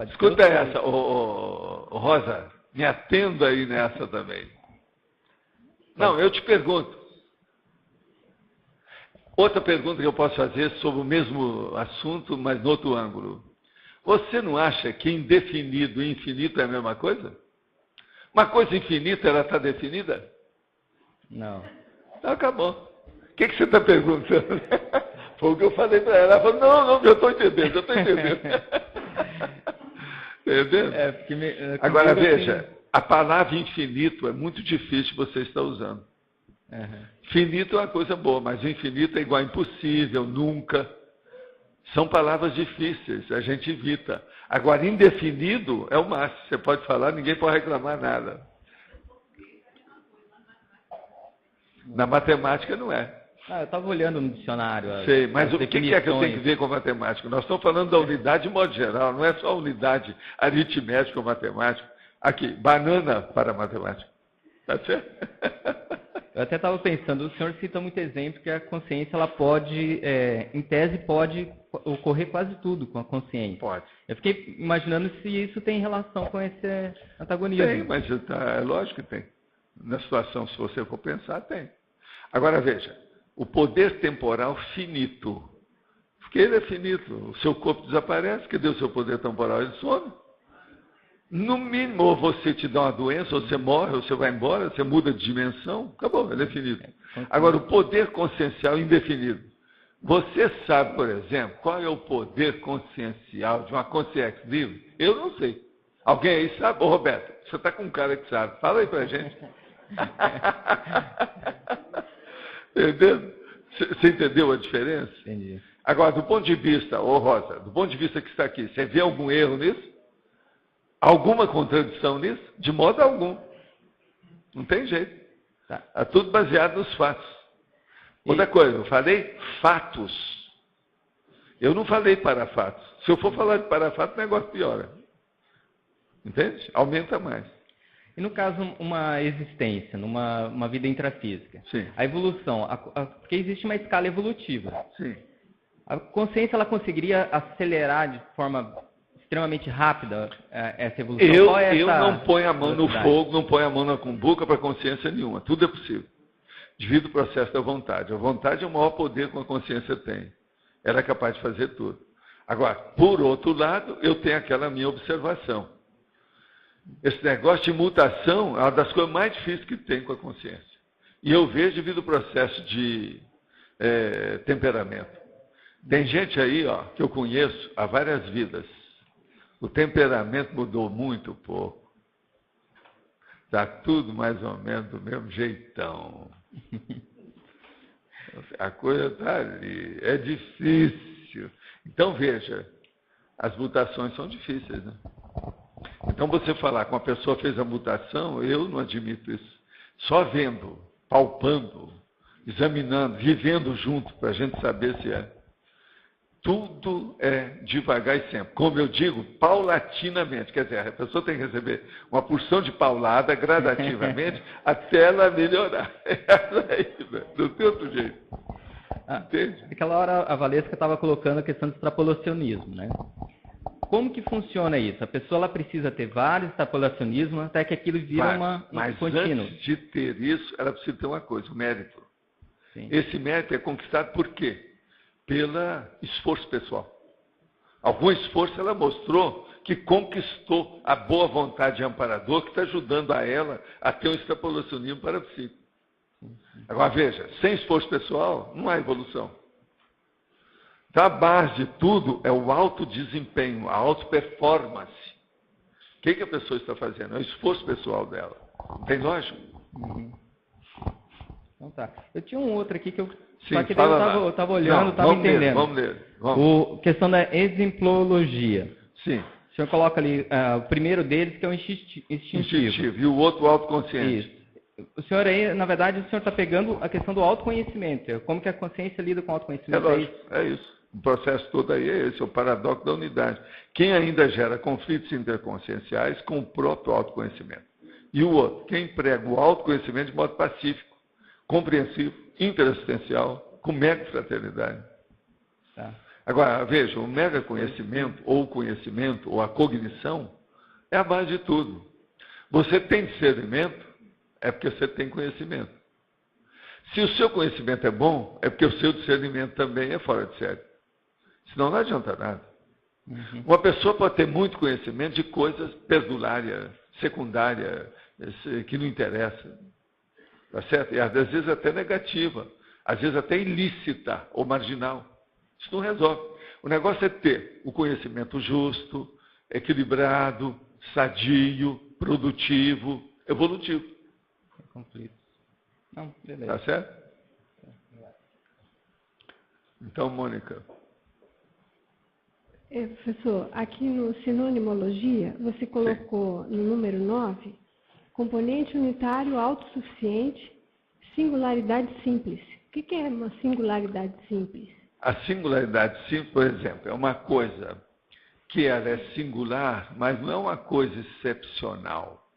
Escuta essa, Rosa, me atenda aí nessa também. Não, eu te pergunto. Outra pergunta que eu posso fazer sobre o mesmo assunto, mas no outro ângulo. Você não acha que indefinido e infinito é a mesma coisa? Uma coisa infinita, ela está definida? Não. Então acabou. O que você está perguntando? Foi o que eu falei para ela. Ela falou, não, eu estou entendendo, Entendendo? Agora veja, a palavra infinito é muito difícil você estar usando. Uhum. Finito é uma coisa boa, mas infinito é igual a impossível, nunca. São palavras difíceis, a gente evita. Agora, indefinido é o máximo. Você pode falar, ninguém pode reclamar nada. Na matemática não é. Eu estava olhando no dicionário. Sei, mas o que é que eu tenho que ver com a matemática? Nós estamos falando da unidade de modo geral, não é só a unidade aritmética ou matemática. Aqui, banana para matemática. Tá certo? Eu até estava pensando, o senhor cita muito exemplo que a consciência, ela pode, em tese, pode ocorrer quase tudo com a consciência. Pode. Eu fiquei imaginando se isso tem relação com esse antagonismo. Tem, mas é lógico que tem. Na situação, se você for pensar, tem. Agora, veja, o poder temporal finito. Porque ele é finito. O seu corpo desaparece, cadê o seu poder temporal? Ele some. No mínimo, ou você te dá uma doença, ou você morre, ou você vai embora, você muda de dimensão, acabou, ele é finito. Agora, o poder consciencial é indefinido. Você sabe, por exemplo, qual é o poder consciencial de uma consciência livre? Eu não sei. Alguém aí sabe? Ô, Roberto, você está com um cara que sabe. Fala aí pra gente. Entendeu? Você entendeu a diferença? Entendi. Agora, do ponto de vista, ô Rosa, do ponto de vista que está aqui, você vê algum erro nisso? Alguma contradição nisso? De modo algum. Não tem jeito. Tá. É tudo baseado nos fatos. Outra coisa, eu falei fatos. Eu não falei para fatos. Se eu for falar de para fatos, o negócio piora. Entende? Aumenta mais. E no caso, uma existência, uma vida intrafísica. Sim. A evolução, porque existe uma escala evolutiva. Sim. A consciência, ela conseguiria acelerar de forma extremamente rápida essa evolução? Eu não ponho a mão no fogo, não ponho a mão na cumbuca para consciência nenhuma. Tudo é possível. Devido ao processo da vontade. A vontade é o maior poder que a consciência tem. Ela é capaz de fazer tudo. Agora, por outro lado, eu tenho aquela minha observação. Esse negócio de mutação é uma das coisas mais difíceis que tem com a consciência. E eu vejo devido ao processo de temperamento. Tem gente aí, ó, que eu conheço há várias vidas. O temperamento mudou muito pouco. Está tudo mais ou menos do mesmo jeitão. A coisa está ali. É difícil. Então, veja, as mutações são difíceis, né? Então, você falar que uma pessoa fez a mutação, eu não admito isso. Só vendo, palpando, examinando, vivendo junto, para a gente saber se é. Tudo é devagar e sempre. Como eu digo, paulatinamente. Quer dizer, a pessoa tem que receber uma porção de paulada gradativamente até ela melhorar. Não tem outro jeito. Entende? Naquela hora a Valesca estava colocando a questão do extrapolacionismo, né? Como que funciona isso? A pessoa ela precisa ter vários extrapolacionismos até que aquilo vira mas contínuo. Antes de ter isso, ela precisa ter uma coisa, o mérito. Sim. Esse mérito é conquistado por quê? Pelo esforço pessoal. Algum esforço ela mostrou que conquistou a boa vontade de amparador que está ajudando a ela a ter um extrapolacionismo parapsíquico. Agora, veja, sem esforço pessoal, não há evolução. Então, a base de tudo é o alto desempenho, a auto performance. O que a pessoa está fazendo? É o esforço pessoal dela. Não tem lógica? Então tá. Eu tinha um outro aqui que eu... Sim, só que daí eu estava olhando, estava entendendo. Vamos ler. Questão da exemplologia. Sim. O senhor coloca ali, o primeiro deles que é o instintivo. E o outro, o autoconsciente. Isso. O senhor aí, na verdade, o senhor está pegando a questão do autoconhecimento. Como que a consciência lida com o autoconhecimento? É isso. O processo todo aí é esse, é o paradoxo da unidade. Quem ainda gera conflitos interconscienciais com o próprio autoconhecimento. E o outro, quem emprega o autoconhecimento de modo pacífico, compreensivo, interassistencial, com mega fraternidade. Tá. Agora, veja, o mega conhecimento, ou a cognição, é a base de tudo. Você tem discernimento, é porque você tem conhecimento. Se o seu conhecimento é bom, é porque o seu discernimento também é fora de série. Senão não adianta nada. Uma pessoa pode ter muito conhecimento de coisas perdulárias, secundárias, que não interessa. Tá certo? E às vezes até negativa, às vezes até ilícita ou marginal. Isso não resolve. O negócio é ter o conhecimento justo, equilibrado, sadio, produtivo, evolutivo. Conflito. Não, beleza. Tá certo? Então, Mônica. Professor, aqui no sinonimologia, você colocou no número 9, componente unitário autossuficiente, singularidade simples. O que é uma singularidade simples? A singularidade simples, por exemplo, é uma coisa que ela é singular, mas não é uma coisa excepcional.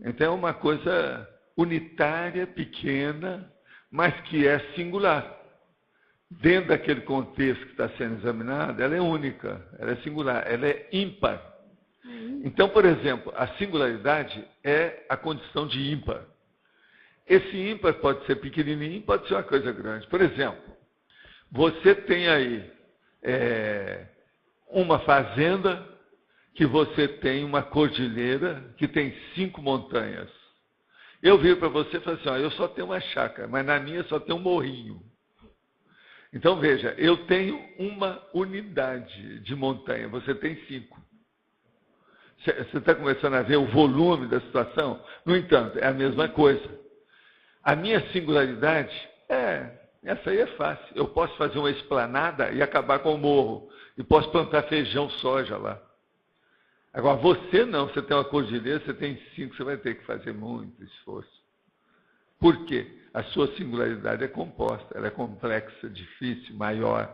Então, é uma coisa unitária, pequena, mas que é singular. Dentro daquele contexto que está sendo examinado, ela é única, ela é singular, ela é ímpar. Então, por exemplo, a singularidade é a condição de ímpar. Esse ímpar pode ser pequenininho, pode ser uma coisa grande. Por exemplo, você tem aí uma fazenda que você tem uma cordilheira que tem 5 montanhas. Eu viro para você e falo assim, eu só tenho uma chácara, mas na minha só tem um morrinho. Então, veja, eu tenho uma unidade de montanha, você tem 5. Você está começando a ver o volume da situação? No entanto, é a mesma coisa. A minha singularidade essa aí é fácil. Eu posso fazer uma esplanada e acabar com o morro. E posso plantar feijão, soja lá. Agora, você não, você tem uma cordilheira, você tem 5, você vai ter que fazer muito esforço. Por quê? A sua singularidade é composta, ela é complexa, difícil, maior.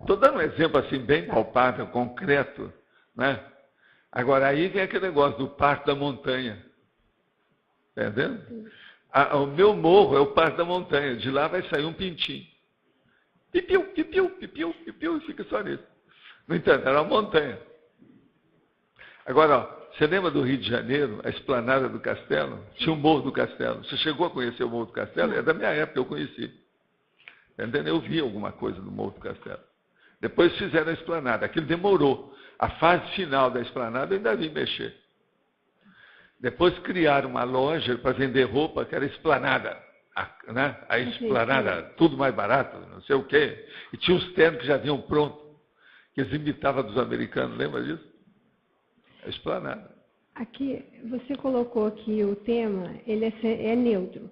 Estou dando um exemplo assim bem palpável, concreto, né? Agora, aí vem aquele negócio do parto da montanha. Está entendendo? O meu morro é o parto da montanha, de lá vai sair um pintinho. Pipiu, pipiu, pipiu, pipiu, e fica só nisso. No entanto, era uma montanha. Agora, você lembra do Rio de Janeiro, a esplanada do Castelo? Tinha o Morro do Castelo. Você chegou a conhecer o Morro do Castelo? É da minha época, eu conheci. Entendeu? Eu vi alguma coisa do Morro do Castelo. Depois fizeram a esplanada. Aquilo demorou. A fase final da esplanada eu ainda vi mexer. Depois criaram uma loja para vender roupa, que era esplanada. A esplanada, tudo mais barato, não sei o quê. E tinha os ternos que já vinham prontos, que eles imitavam dos americanos, lembra disso? A esplanada. Aqui, você colocou que o tema ele é neutro,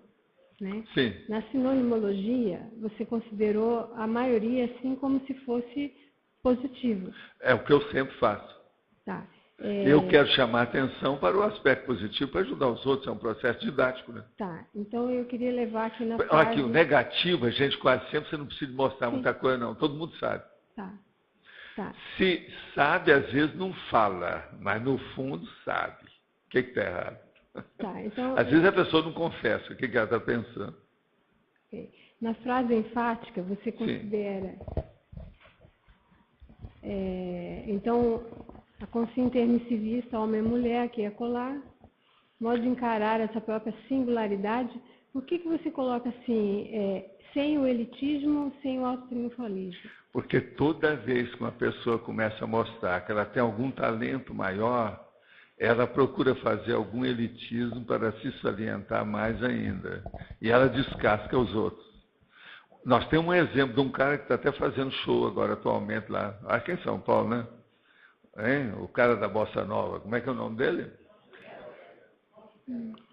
né? Sim. Na sinonimologia, você considerou a maioria assim como se fosse positivo. É o que eu sempre faço. Tá. Eu quero chamar a atenção para o aspecto positivo para ajudar os outros, é um processo didático, né? Tá, então eu queria levar aqui na frase... Aqui, o negativo, a gente quase sempre, você não precisa mostrar muita coisa não, todo mundo sabe. Tá. Tá. Se sabe, às vezes não fala, mas no fundo sabe. O que está errado? Tá, então... Às vezes a pessoa não confessa o que ela está pensando. Okay. Na frase enfática, você considera... então... A consciência intermissivista, homem e mulher, aqui é colar, modo de encarar essa própria singularidade. Por que você coloca assim, sem o elitismo, sem o autotriunfalismo? Porque toda vez que uma pessoa começa a mostrar que ela tem algum talento maior, ela procura fazer algum elitismo para se salientar mais ainda. E ela descasca os outros. Nós temos um exemplo de um cara que está até fazendo show agora, atualmente, lá. Aqui em São Paulo, né? Hein? O cara da Bossa Nova. Como é que é o nome dele?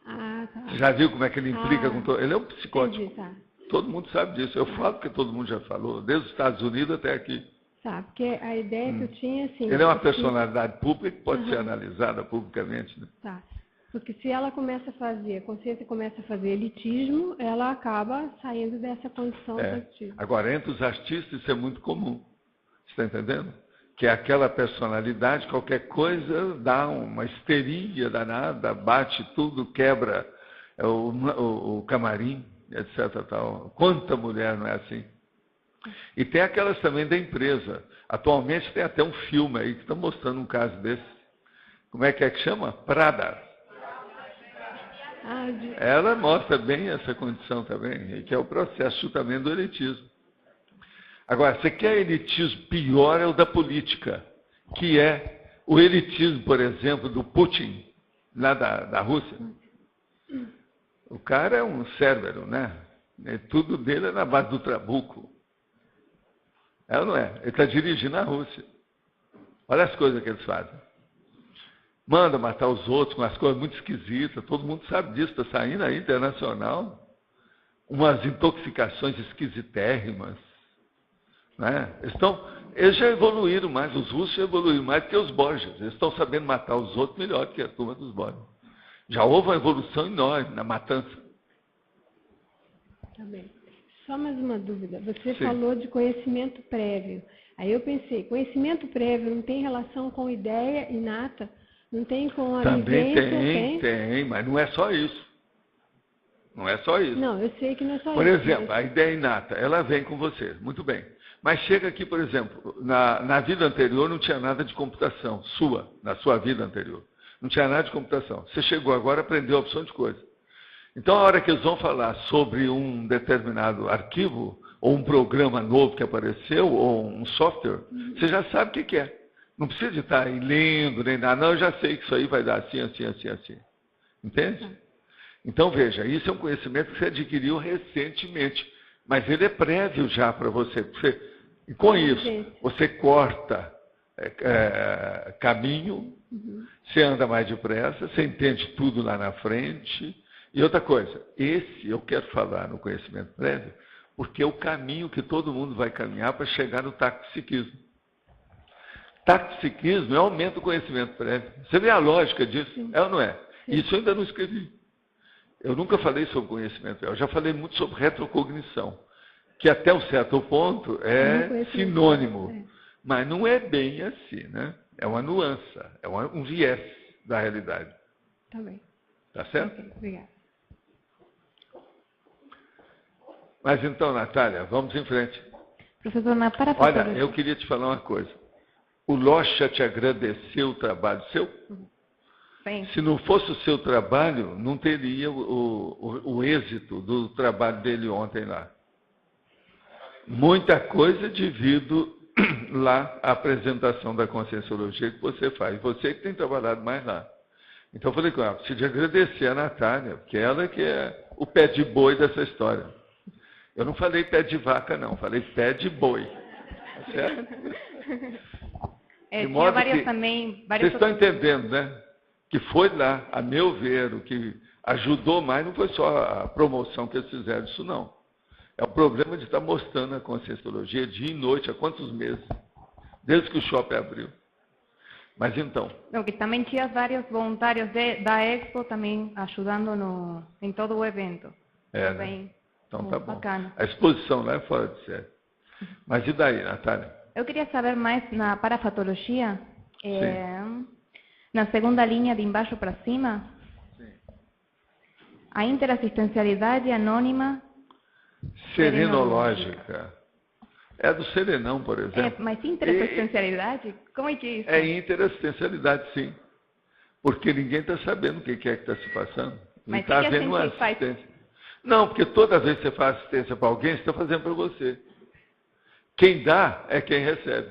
Tá. Você já viu como é que ele implica com todo... Ele é um psicótico. Entendi, tá. Todo mundo sabe disso. Eu falo porque todo mundo já falou, desde os Estados Unidos até aqui. Tá, porque a ideia que eu tinha, assim... Ele é uma personalidade pública que pode ser analisada publicamente, né? Tá. Porque se ela começa a fazer, a consciência começa a fazer elitismo, ela acaba saindo dessa condição positiva. Agora, entre os artistas isso é muito comum. Você está entendendo? Que é aquela personalidade, qualquer coisa dá uma histeria danada, bate tudo, quebra o camarim, etc. Tal. Quanta mulher não é assim? E tem aquelas também da empresa. Atualmente tem até um filme aí que está mostrando um caso desse. Como é que chama? Prada. Ela mostra bem essa condição também, que é o processo também do elitismo. Agora, você quer elitismo pior é o da política, que é o elitismo, por exemplo, do Putin, lá da Rússia. O cara é um cérebro, né? Tudo dele é na base do trabuco. É ou não é? Ele está dirigindo a Rússia. Olha as coisas que eles fazem. Manda matar os outros com as coisas muito esquisitas. Todo mundo sabe disso. Está saindo aí internacional. Umas intoxicações esquisitérrimas. Né? Eles já evoluíram mais. Os russos já evoluíram mais que os Borges. Eles estão sabendo matar os outros melhor que a turma dos Borges. Já houve uma evolução enorme na matança. Tá bem. Só mais uma dúvida. Você falou de conhecimento prévio. Aí eu pensei, conhecimento prévio não tem relação com ideia inata? Não tem com a também vivência? Tem, mas não é só isso. Não é só isso. Não, eu sei que não é só por isso. Por exemplo, a ideia inata, ela vem com você, muito bem. Mas chega aqui, por exemplo, na vida anterior não tinha nada de computação, na sua vida anterior. Não tinha nada de computação. Você chegou agora, aprendeu a opção de coisa. Então, a hora que eles vão falar sobre um determinado arquivo, ou um programa novo que apareceu, ou um software, você já sabe o que é. Não precisa de estar aí lendo, nem nada. Não, eu já sei que isso aí vai dar assim, assim, assim, assim. Entende? Então, veja, isso é um conhecimento que você adquiriu recentemente. Mas ele é prévio já para você. E com isso, você corta caminho, você anda mais depressa, você entende tudo lá na frente. E outra coisa, esse eu quero falar no conhecimento prévio, porque é o caminho que todo mundo vai caminhar para chegar no taxipsiquismo. Taxipsiquismo é aumento do conhecimento prévio. Você vê a lógica disso? Sim. É ou não é? Sim. Isso eu ainda não escrevi. Eu nunca falei sobre conhecimento prévio. Eu já falei muito sobre retrocognição, que até um certo ponto é sinônimo. Mas não é bem assim, né? É uma nuance, é um viés da realidade. Tá bem. Tá certo? Okay, obrigada. Mas então, Natália, vamos em frente. Professor, olha, eu queria te falar uma coisa. O Locha te agradeceu o trabalho seu? Sim. Se não fosse o seu trabalho, não teria o êxito do trabalho dele ontem lá. Muita coisa devido lá à apresentação da Conscienciologia que você faz. Você que tem trabalhado mais lá. Então eu falei com ela, preciso agradecer a Natália, porque ela que é o pé de boi dessa história. Eu não falei pé de vaca, não. Falei pé de boi. Tá certo? Tinha várias também... Vocês estão entendendo, né? Que foi lá, a meu ver, o que ajudou mais não foi só a promoção que eles fizeram disso, não. É o problema de estar mostrando a Conscienciologia dia e noite, há quantos meses? Desde que o shopping abriu. Mas então... Não, que também tinha vários voluntários da Expo também ajudando em todo o evento. Né? Então tá bom. Bacana. A exposição lá é fora de série. Mas e daí, Natália? Eu queria saber mais na parafatologia, na segunda linha de embaixo para cima, a interassistencialidade anônima serenológica. É do serenão, por exemplo. Mas interassistencialidade? Como é que é isso? É interassistencialidade, sim. Porque ninguém está sabendo o que é que está se passando. Mas está havendo uma assistência. Faz? Não, porque toda vez que você faz assistência para alguém, você está fazendo para você. Quem dá é quem recebe.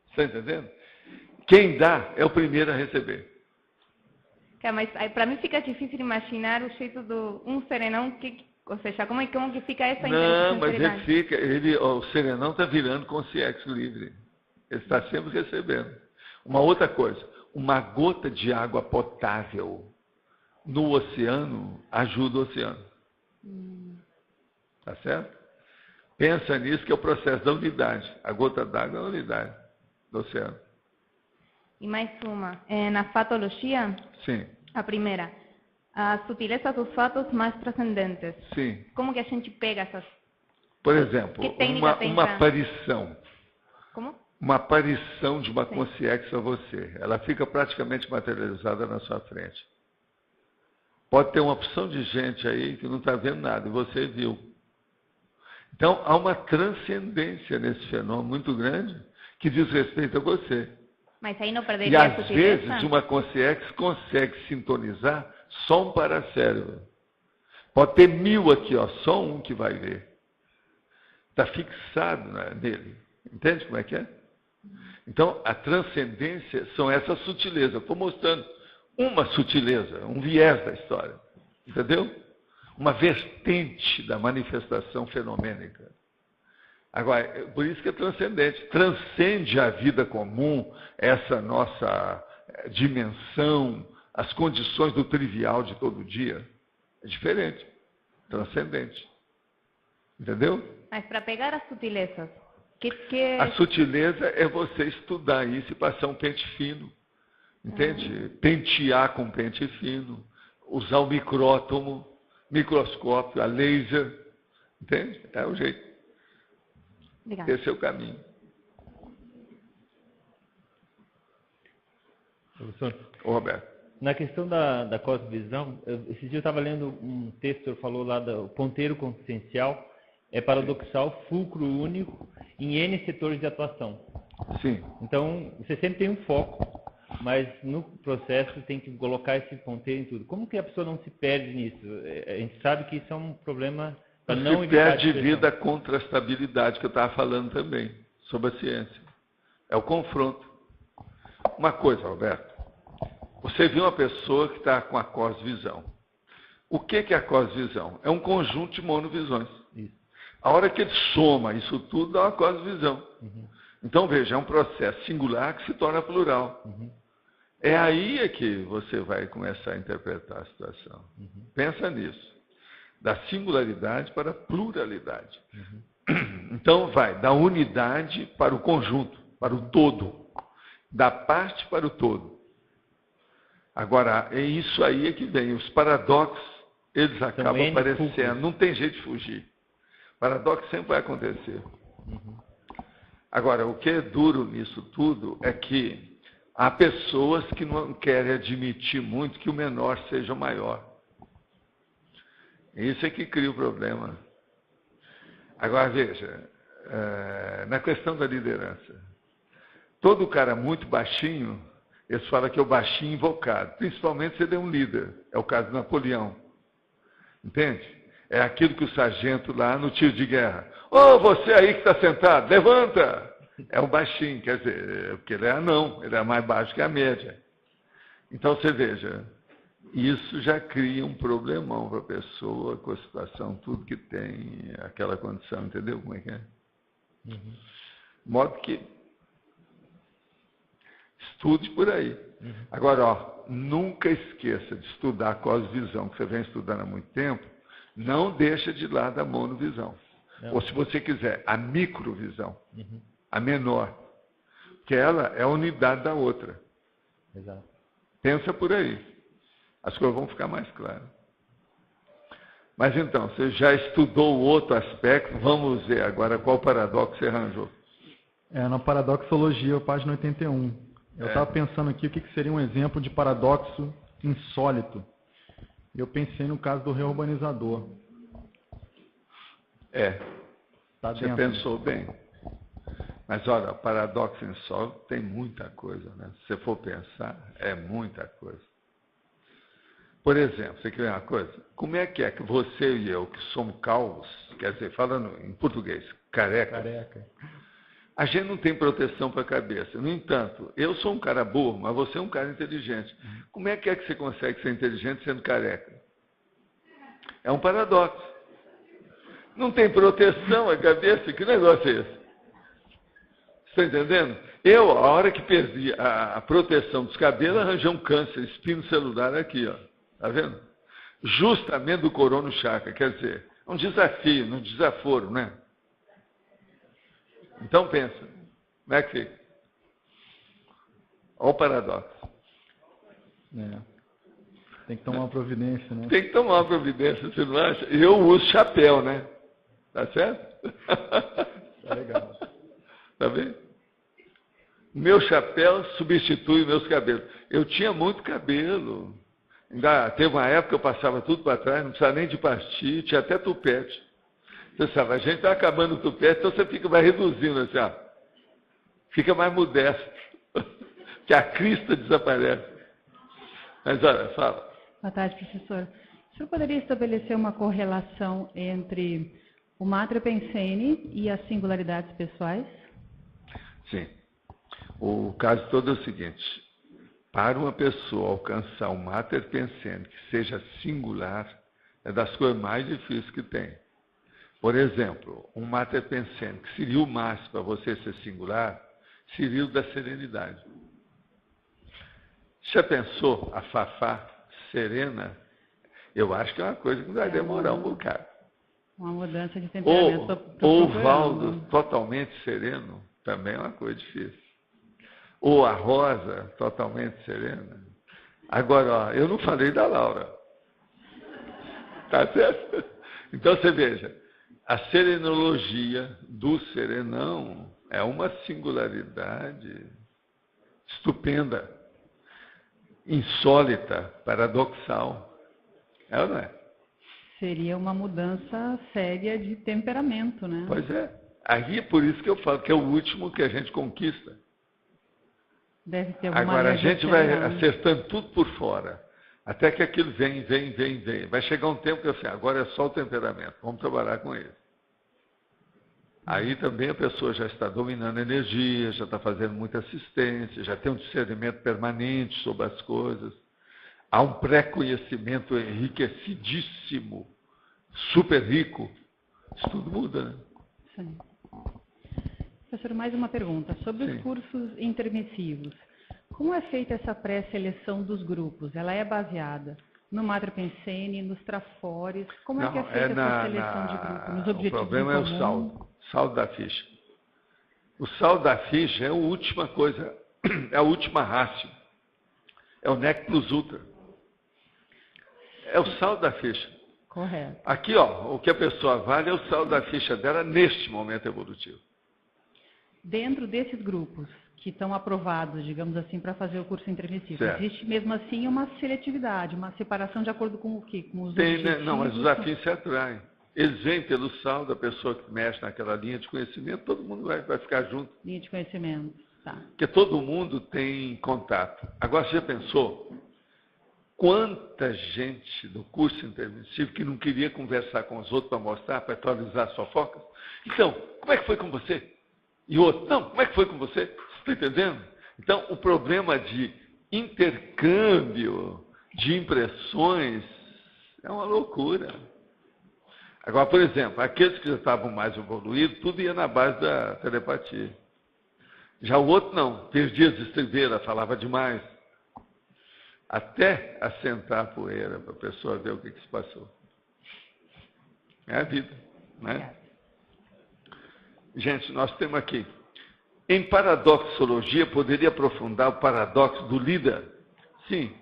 Está entendendo? Quem dá é o primeiro a receber. Mas para mim fica difícil imaginar o jeito do serenão, ou seja, como que fica essa Não, mas o serenão está virando consciência livre. Ele está sempre recebendo. Uma outra coisa, uma gota de água potável no oceano ajuda o oceano. Tá certo? Pensa nisso, que é o processo da unidade. A gota d'água é a unidade do oceano. E mais uma. Na fatologia, sim, a primeira, a sutileza dos fatos mais transcendentes. Sim. Como que a gente pega essas? Por exemplo, uma aparição. Como? Uma aparição de uma consciência a você. Ela fica praticamente materializada na sua frente. Pode ter uma opção de gente aí que não está vendo nada, e você viu. Então, há uma transcendência nesse fenômeno muito grande que diz respeito a você. Mas aí não perderia a sutileza? E às vezes uma consciência consegue sintonizar só um paracérebro. Pode ter 1000 aqui, ó, só um que vai ver. Está fixado nele. Entende como é que é? Então, a transcendência são essas sutilezas. Estou mostrando uma sutileza, um viés da história. Entendeu? Uma vertente da manifestação fenomênica. Agora, por isso que é transcendente. Transcende a vida comum, essa nossa dimensão, as condições do trivial de todo dia. É diferente. Transcendente. Entendeu? Mas para pegar as sutilezas, a sutileza é você estudar isso e passar um pente fino. Entende? Pentear com pente fino. Usar o micrótomo, microscópio, a laser. Entende? É o jeito. Obrigada. Esse é o caminho. Professor, Roberto. Na questão da cosmovisão, esse dia eu estava lendo um texto, o senhor falou lá do ponteiro consciencial, é paradoxal, fulcro único, em N setores de atuação. Sim. Então, você sempre tem um foco, mas no processo tem que colocar esse ponteiro em tudo. Como que a pessoa não se perde nisso? A gente sabe que isso é um problema para não evitar... Se perde vida contra a estabilidade, que eu estava falando também, sobre a ciência. É o confronto. Uma coisa, Roberto. Você viu uma pessoa que está com a cosvisão. O que é a cosvisão? É um conjunto de monovisões. Isso. A hora que ele soma isso tudo, dá uma cosvisão. Então, veja, é um processo singular que se torna plural. É aí que você vai começar a interpretar a situação. Pensa nisso. Da singularidade para a pluralidade. Então, vai da unidade para o conjunto, para o todo. Da parte para o todo. Agora, é isso aí que vem. Os paradoxos, eles acabam aparecendo. Não tem jeito de fugir. Paradoxo sempre vai acontecer. Agora, o que é duro nisso tudo é que há pessoas que não querem admitir muito que o menor seja o maior. Isso é que cria o problema. Agora, veja, na questão da liderança, todo cara muito baixinho, eles falam que é o baixinho invocado, principalmente se ele é um líder. É o caso de Napoleão. Entende? É aquilo que o sargento lá no tiro de guerra. Ô, você aí que está sentado, levanta! É o baixinho, quer dizer, porque ele é anão, ele é mais baixo que a média. Então, você veja, isso já cria um problemão para a pessoa com a situação, tudo que tem aquela condição, entendeu como é que é? De modo que estude por aí. Agora, ó, nunca esqueça de estudar a cosvisão, que você vem estudando há muito tempo, não deixa de lado a monovisão. Ou, se você quiser, a microvisão, a menor, que ela é a unidade da outra. Exato. Pensa por aí. As coisas vão ficar mais claras. Mas então, você já estudou o outro aspecto, vamos ver agora qual paradoxo você arranjou. Na Paradoxologia, página 81. Eu estava pensando aqui o que seria um exemplo de paradoxo insólito. Eu pensei no caso do reurbanizador. Você pensou bem. Mas olha, paradoxo insólito tem muita coisa, né? Se você for pensar, é muita coisa. Por exemplo, você quer ver uma coisa? Como é que você e eu, que somos calvos, quer dizer, falando em português, careca. A gente não tem proteção para a cabeça. No entanto, eu sou um cara burro, mas você é um cara inteligente. Como é que você consegue ser inteligente sendo careca? É um paradoxo. Não tem proteção a cabeça? Que negócio é esse? Está entendendo? Eu, a hora que perdi a proteção dos cabelos, arranjei um câncer, espino celular aqui, ó. Tá vendo? Justamente do corono chakra. Quer dizer, é um desafio, um desaforo, né? Então pensa, como é que fica? Olha o paradoxo. Tem que tomar uma providência, né? Tem que tomar uma providência, você não acha? Eu uso chapéu, né? Tá certo? Tá legal. Tá vendo? O meu chapéu substitui meus cabelos. Eu tinha muito cabelo. Ainda teve uma época que eu passava tudo para trás, não precisava nem de pastilha, tinha até tupete. Você sabe, a gente está acabando o tupete, então você vai reduzindo assim, ó. Fica mais modesto. Que a crista desaparece. Mas olha, fala. Boa tarde, professor. O senhor poderia estabelecer uma correlação entre o Matra Pensene e as singularidades pessoais? Sim. O caso todo é o seguinte. Para uma pessoa alcançar o Mater Pensene, que seja singular, é das coisas mais difíceis que tem. Por exemplo, um Mater Pensene, que seria o máximo para você ser singular, seria o da serenidade. Já pensou a Fafá serena? Eu acho que é uma coisa que vai demorar um bocado. Uma mudança de temperamento. Ou o Valdo totalmente sereno, também é uma coisa difícil. Ou a Rosa totalmente serena. Agora, ó, eu não falei da Laura. Tá certo? Então você veja, a serenologia do serenão é uma singularidade estupenda, insólita, paradoxal. É ou não é? Seria uma mudança séria de temperamento, né? Pois é. Aí é por isso que eu falo que é o último que a gente conquista. Deve ter alguma Agora a gente vai acelerada. acertando tudo por fora. Até que aquilo vem. Vai chegar um tempo que assim, agora é só o temperamento. Vamos trabalhar com ele. Aí também a pessoa já está dominando a energia, já está fazendo muita assistência, já tem um discernimento permanente sobre as coisas. Há um pré-conhecimento enriquecidíssimo, super rico. Isso tudo muda, né? Sim. Professor, mais uma pergunta. Sobre os cursos intermissivos. Como é feita essa pré-seleção dos grupos? Ela é baseada no Matra Pensene, nos trafores? Como é que é feita essa seleção de grupo? Nos objetivos o problema é o saldo da ficha. O saldo da ficha é a última coisa, é a última rácio. É o NEC plus ultra. É o saldo da ficha. Correto. Aqui, ó, o que a pessoa vale é o saldo da ficha dela neste momento evolutivo. Dentro desses grupos que estão aprovados, digamos assim, para fazer o curso intermissivo, certo. Existe mesmo assim uma seletividade, uma separação de acordo com o quê? Com os Tem, objetivos? né? Não, mas os afins se atraem. Eles vêm pelo saldo da pessoa que mexe naquela linha de conhecimento, todo mundo vai ficar junto. Linha de conhecimento, tá. Porque todo mundo tem contato. Agora, você já pensou quanta gente do curso intermissivo que não queria conversar com os outros para mostrar, para atualizar sua foca? Então, como é que foi com você? E outro, não, como é que foi com você? Você está entendendo? Então, o problema de intercâmbio de impressões é uma loucura. Agora, por exemplo, aqueles que já estavam mais evoluídos, tudo ia na base da telepatia. Já o outro não, perdia as estribeiras, falava demais. Até assentar a poeira para a pessoa ver o que se passou. É a vida, né? Gente, nós temos aqui. Em paradoxologia, poderia aprofundar o paradoxo do líder? Sim.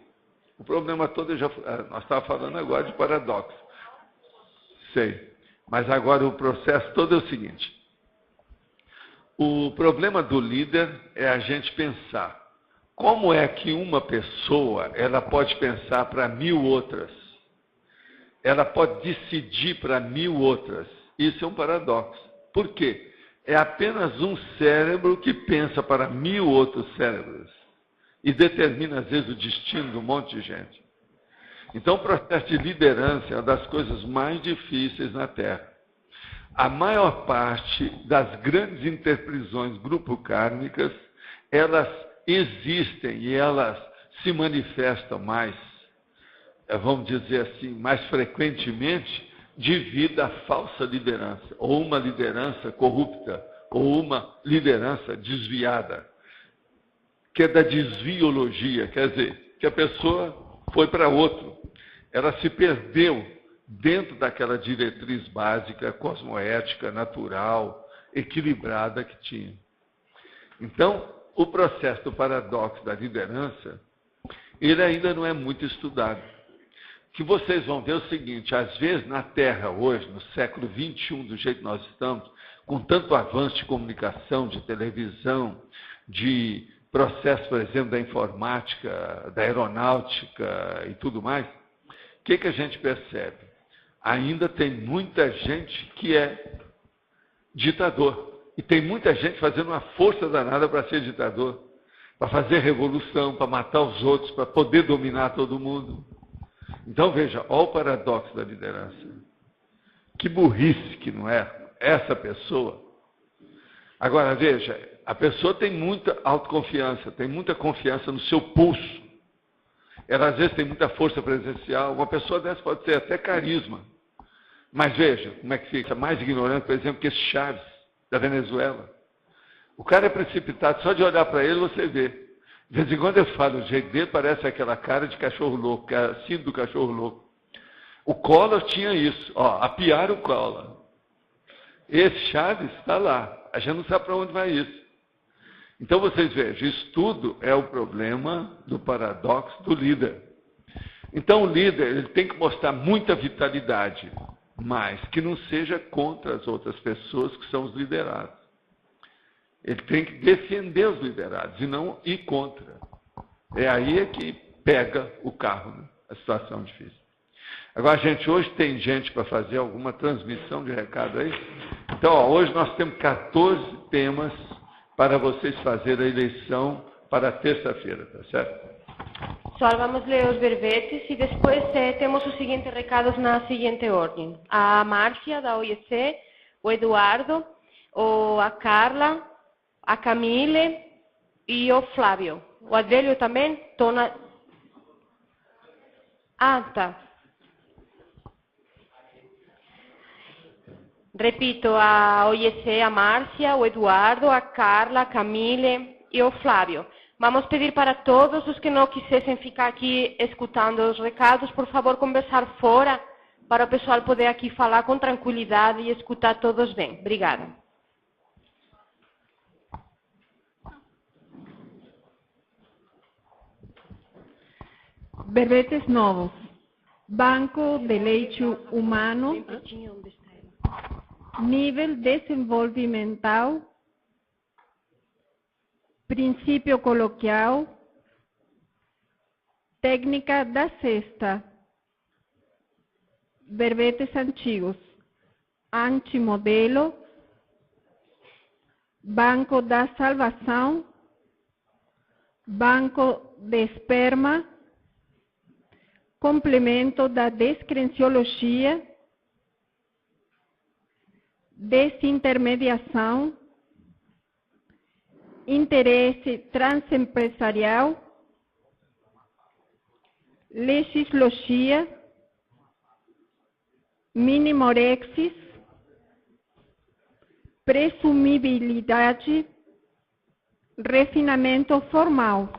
O problema todo, nós estávamos falando agora de paradoxo. Sei. Mas agora o processo todo é o seguinte. O problema do líder é a gente pensar. Como é que uma pessoa, ela pode pensar para 1000 outras? Ela pode decidir para 1000 outras. Isso é um paradoxo. Por quê? É apenas um cérebro que pensa para 1000 outros cérebros e determina, às vezes, o destino de um monte de gente. Então, o processo de liderança é uma das coisas mais difíceis na Terra. a maior parte das grandes interprisões grupo-kármicas, elas existem e elas se manifestam mais, vamos dizer assim, mais frequentemente, devido à falsa liderança, ou uma liderança corrupta, ou uma liderança desviada, que é da desviologia, quer dizer, que a pessoa foi para outro, ela se perdeu dentro daquela diretriz básica, cosmoética, natural, equilibrada que tinha. Então, o processo do paradoxo da liderança, ele ainda não é muito estudado. O que vocês vão ver é o seguinte, às vezes na Terra hoje, no século XXI, do jeito que nós estamos, com tanto avanço de comunicação, de televisão, de processo, por exemplo, da informática, da aeronáutica e tudo mais, o que a gente percebe? Ainda tem muita gente que é ditador. E tem muita gente fazendo uma força danada para ser ditador, para fazer revolução, para matar os outros, para poder dominar todo mundo. Então veja, olha o paradoxo da liderança. Que burrice que não é essa pessoa. Agora veja, a pessoa tem muita autoconfiança, tem muita confiança no seu pulso. Ela às vezes tem muita força presencial. Uma pessoa dessa pode ter até carisma. Mas veja como é que fica. Mais ignorante, por exemplo, que esse Chaves, da Venezuela. O cara é precipitado, só de olhar para ele você vê. De vez em quando eu falo, o jeito dele parece aquela cara de cachorro louco, que é a síndrome do cachorro louco. O Collor tinha isso, ó, apiar o Collor. Esse Chaves está lá, a gente não sabe para onde vai isso. Então vocês vejam, isso tudo é o problema do paradoxo do líder. Então o líder ele tem que mostrar muita vitalidade, mas que não seja contra as outras pessoas que são os liderados. Ele tem que defender os liderados e não ir contra. É aí que pega o carro, né? A situação difícil. Agora, gente, hoje tem gente para fazer alguma transmissão de recado aí? Então, ó, hoje nós temos 14 temas para vocês fazerem a eleição para terça-feira, tá certo? Só vamos ler os verbetes e depois temos os seguintes recados na seguinte ordem. A Márcia, da OIC, o Eduardo, a Carla, a Camille e o Flávio. O Adélio também? Tá. Repito, a OIC, a Márcia, o Eduardo, a Carla, a Camille e o Flávio. Vamos pedir para todos os que não quisessem ficar aqui escutando os recados, por favor, conversar fora, para o pessoal poder aqui falar com tranquilidade e escutar todos bem. Obrigada. Verbetes novos. Banco de Leite Humano. Nível desenvolvimental. Princípio coloquial. Técnica da cesta. Verbetes antigos. Antimodelo. Banco da Salvação. Banco de Esperma. Complemento da descrenciologia. Desintermediação. Interesse transempresarial. Legislogia. Minimorexis. Presumibilidade. Refinamento formal.